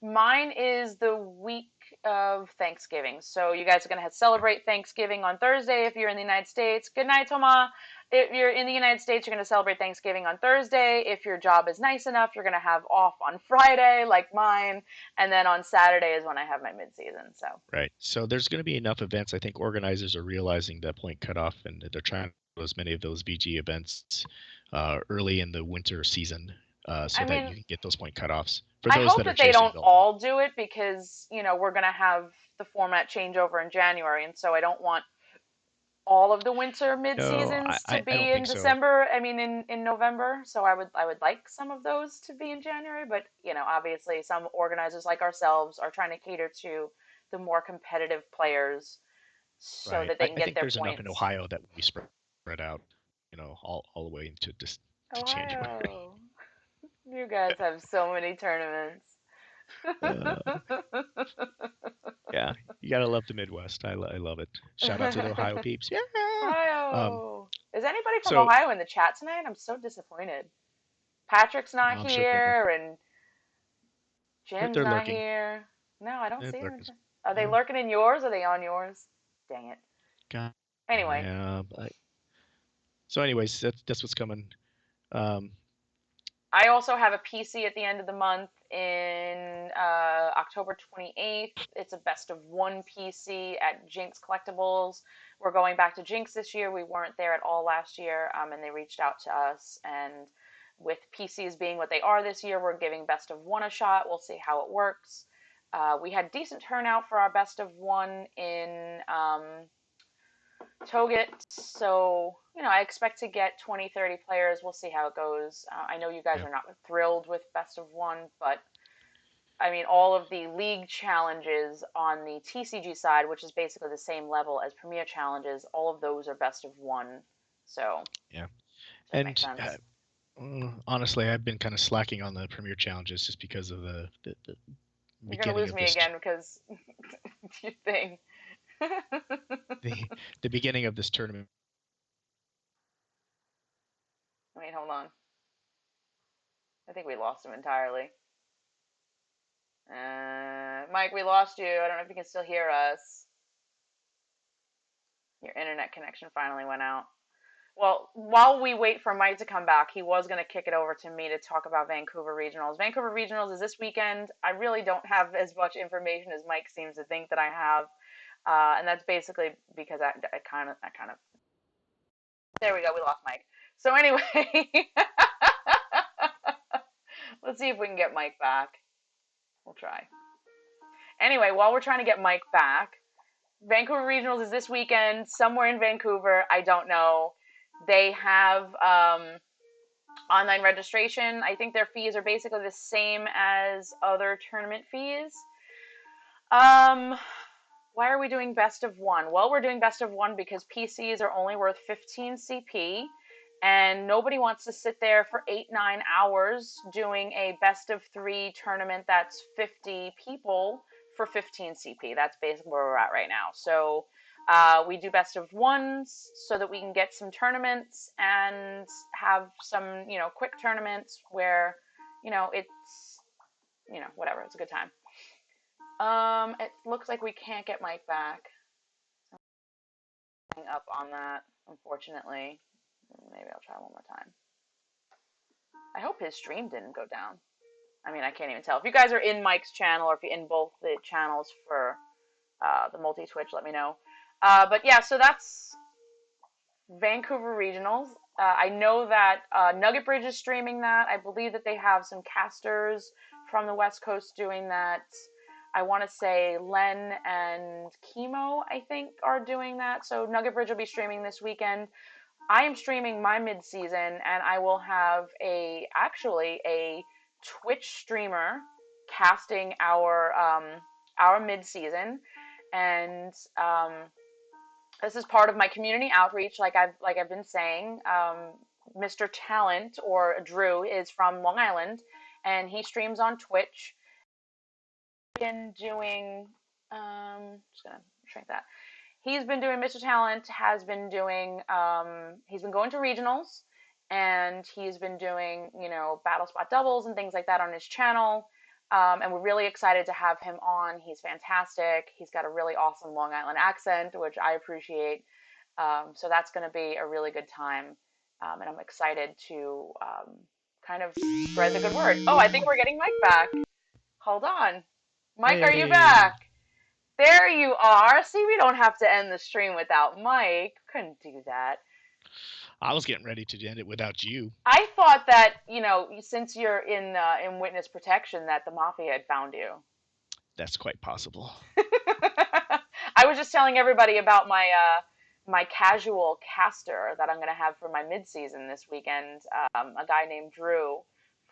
Mine is the week of Thanksgiving. So you guys are going to Okay. celebrate Thanksgiving on Thursday if you're in the United States. Good night, Toma. If you're in the United States, you're going to celebrate Thanksgiving on Thursday. If your job is nice enough, you're going to have off on Friday, like mine. And then on Saturday is when I have my midseason. So Right. So there's going to be enough events. I think organizers are realizing that point cutoff, and they're trying to do as many of those VG events early in the winter season, I so that mean, you can get those point cutoffs for I those hope that are that they chasing don't Melbourne. all do it because, we're going to have the format change over in January. And so I don't want all of the winter mid No, seasons to I be don't in think so. December. I mean in November. So I would like some of those to be in January, but obviously some organizers like ourselves are trying to cater to the more competitive players so Right. that they can I get think their there's enough in points. Ohio that we spread out, all the way into this to January. Ohio. You guys have so many tournaments. Uh, yeah, you gotta love the Midwest. I love it. Shout out to the Ohio peeps. Yeah. Um. Ohio. Is anybody from So Ohio in the chat tonight? I'm so disappointed. Patrick's not I'm sure they're here and Jim's they're not lurking. here. No, I don't They're see him. lurking. Are they Uh, lurking in yours? Or are they on yours? Dang it. God, Anyway, yeah. So, anyways, that's what's coming. Um, I also have a PC at the end of the month in October 28th. It's a best of one PC at Jinx Collectibles. We're going back to Jinx this year. We weren't there at all last year, and they reached out to us. And with PCs being what they are this year, we're giving best of one a shot. We'll see how it works. We had decent turnout for our best of one in Toget. So, I expect to get 20, 30 players. We'll see how it goes. I know you guys yeah, are not thrilled with best of one, but I mean, all of the league challenges on the TCG side, which is basically the same level as Premier challenges, all of those are best of one. So, yeah. if that makes And sense. honestly, I've been kind of slacking on the premier challenges just because of the You're going to beginning lose of me this again because you think. the the beginning of this tournament. Wait, hold on. I think we lost him entirely. Mike, we lost you. I don't know if you can still hear us. Your internet connection finally went out. Well, while we wait for Mike to come back, he was going to kick it over to me to talk about Vancouver Regionals. Vancouver Regionals is this weekend. I really don't have as much information as Mike seems to think that I have, and that's basically because I kind of. There we go. We lost Mike. So anyway, let's see if we can get Mike back. We'll try. Anyway, while we're trying to get Mike back, Vancouver Regionals is this weekend, somewhere in Vancouver. I don't know. They have online registration. I think their fees are basically the same as other tournament fees. Um, why are we doing best of one? Well, we're doing best of one because PCs are only worth 15 CP, and nobody wants to sit there for 8, 9 hours doing a best-of-3 tournament that's 50 people for 15 CP. That's basically where we're at right now. So we do best of ones so that we can get some tournaments and have some, quick tournaments where, it's, whatever. It's a good time. It looks like we can't get Mike back. So up on that, unfortunately. Maybe I'll try one more time. I hope his stream didn't go down. I mean, I can't even tell. If you guys are in Mike's channel or if you're in both the channels for the multi Twitch, let me know. But yeah, so that's Vancouver Regionals. I know that Nugget Bridge is streaming that. I believe that they have some casters from the West Coast doing that. I want to say Len and Chemo, I think, are doing that. So Nugget Bridge will be streaming this weekend. I am streaming my mid-season, and I will have actually a Twitch streamer casting our mid-season, and this is part of my community outreach. Like I've been saying, Mr. Talent or Drew is from Long Island, and he streams on Twitch. Been doing just gonna shrink that. He's been doing Mr. Talent has been doing he's been going to regionals, and he's been doing battle spot doubles and things like that on his channel. And we're really excited to have him on. He's fantastic. He's got a really awesome Long Island accent, which I appreciate. So that's going to be a really good time, and I'm excited to kind of spread the good word. Oh, I think we're getting Mike back. Hold on. Mike, are you Hey, back? There you are. See, we don't have to end the stream without Mike. Couldn't do that. I was getting ready to end it without you. I thought that, since you're in witness protection, that the mafia had found you. That's quite possible. I was just telling everybody about my casual caster that I'm going to have for my mid-season this weekend. A guy named Drew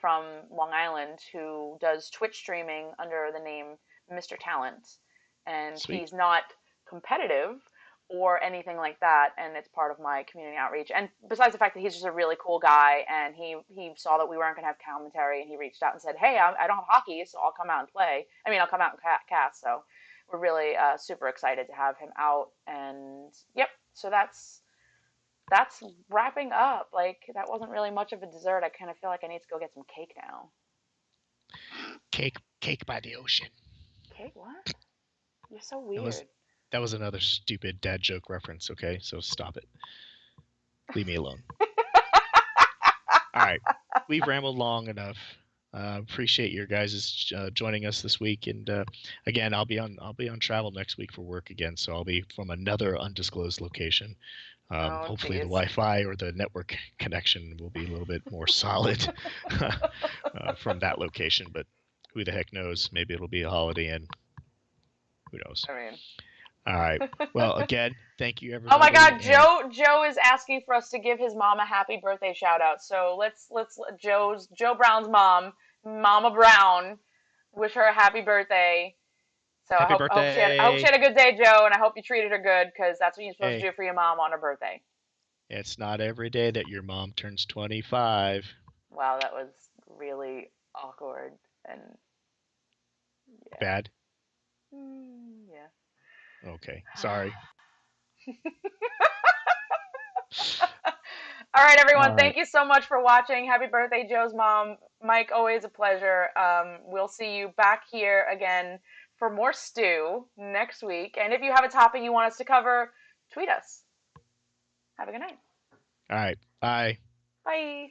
from Long Island who does Twitch streaming under the name Mr. Talent, and Sweet. he's not competitive or anything like that, and it's part of my community outreach. And besides the fact that he's just a really cool guy, and he saw that we weren't going to have commentary, and he reached out and said, "Hey, I don't have hockey, so I'll come out and play. I mean, I'll come out and cast." So we're really super excited to have him out. And yep, so that's wrapping up. Like that wasn't really much of a dessert. I kind of feel like I need to go get some cake now. Cake by the ocean. Cake? What? You're so That was weird. that was another stupid dad joke reference. Okay, so stop it. Leave me alone. All right, we've rambled long enough. Appreciate your guys' joining us this week, and again, I'll be on travel next week for work again, so I'll be from another undisclosed location. Oh, Hopefully, the jeez. Wi-Fi or the network connection will be a little bit more solid from that location, but who the heck knows? Maybe it'll be a Holiday Inn. Who knows? I mean. All right. Well, again, thank you Oh my everybody, God, and Joe is asking for us to give his mom a happy birthday shout out. So let's Joe Brown's mom, Mama Brown, wish her a happy birthday. So I happy hope she birthday! had a good day, Joe, and I hope you treated her good because that's what you're supposed to Hey, do for your mom on her birthday. it's not every day that your mom turns 25. Wow, that was really awkward and yeah. Bad. Yeah. Okay, sorry. All right, everyone. All right. Thank you so much for watching. Happy birthday, Joe's mom. Mike, always a pleasure. We'll see you back here again for more stew next week. And if you have a topic you want us to cover, tweet us. Have a good night. All right. Bye. Bye.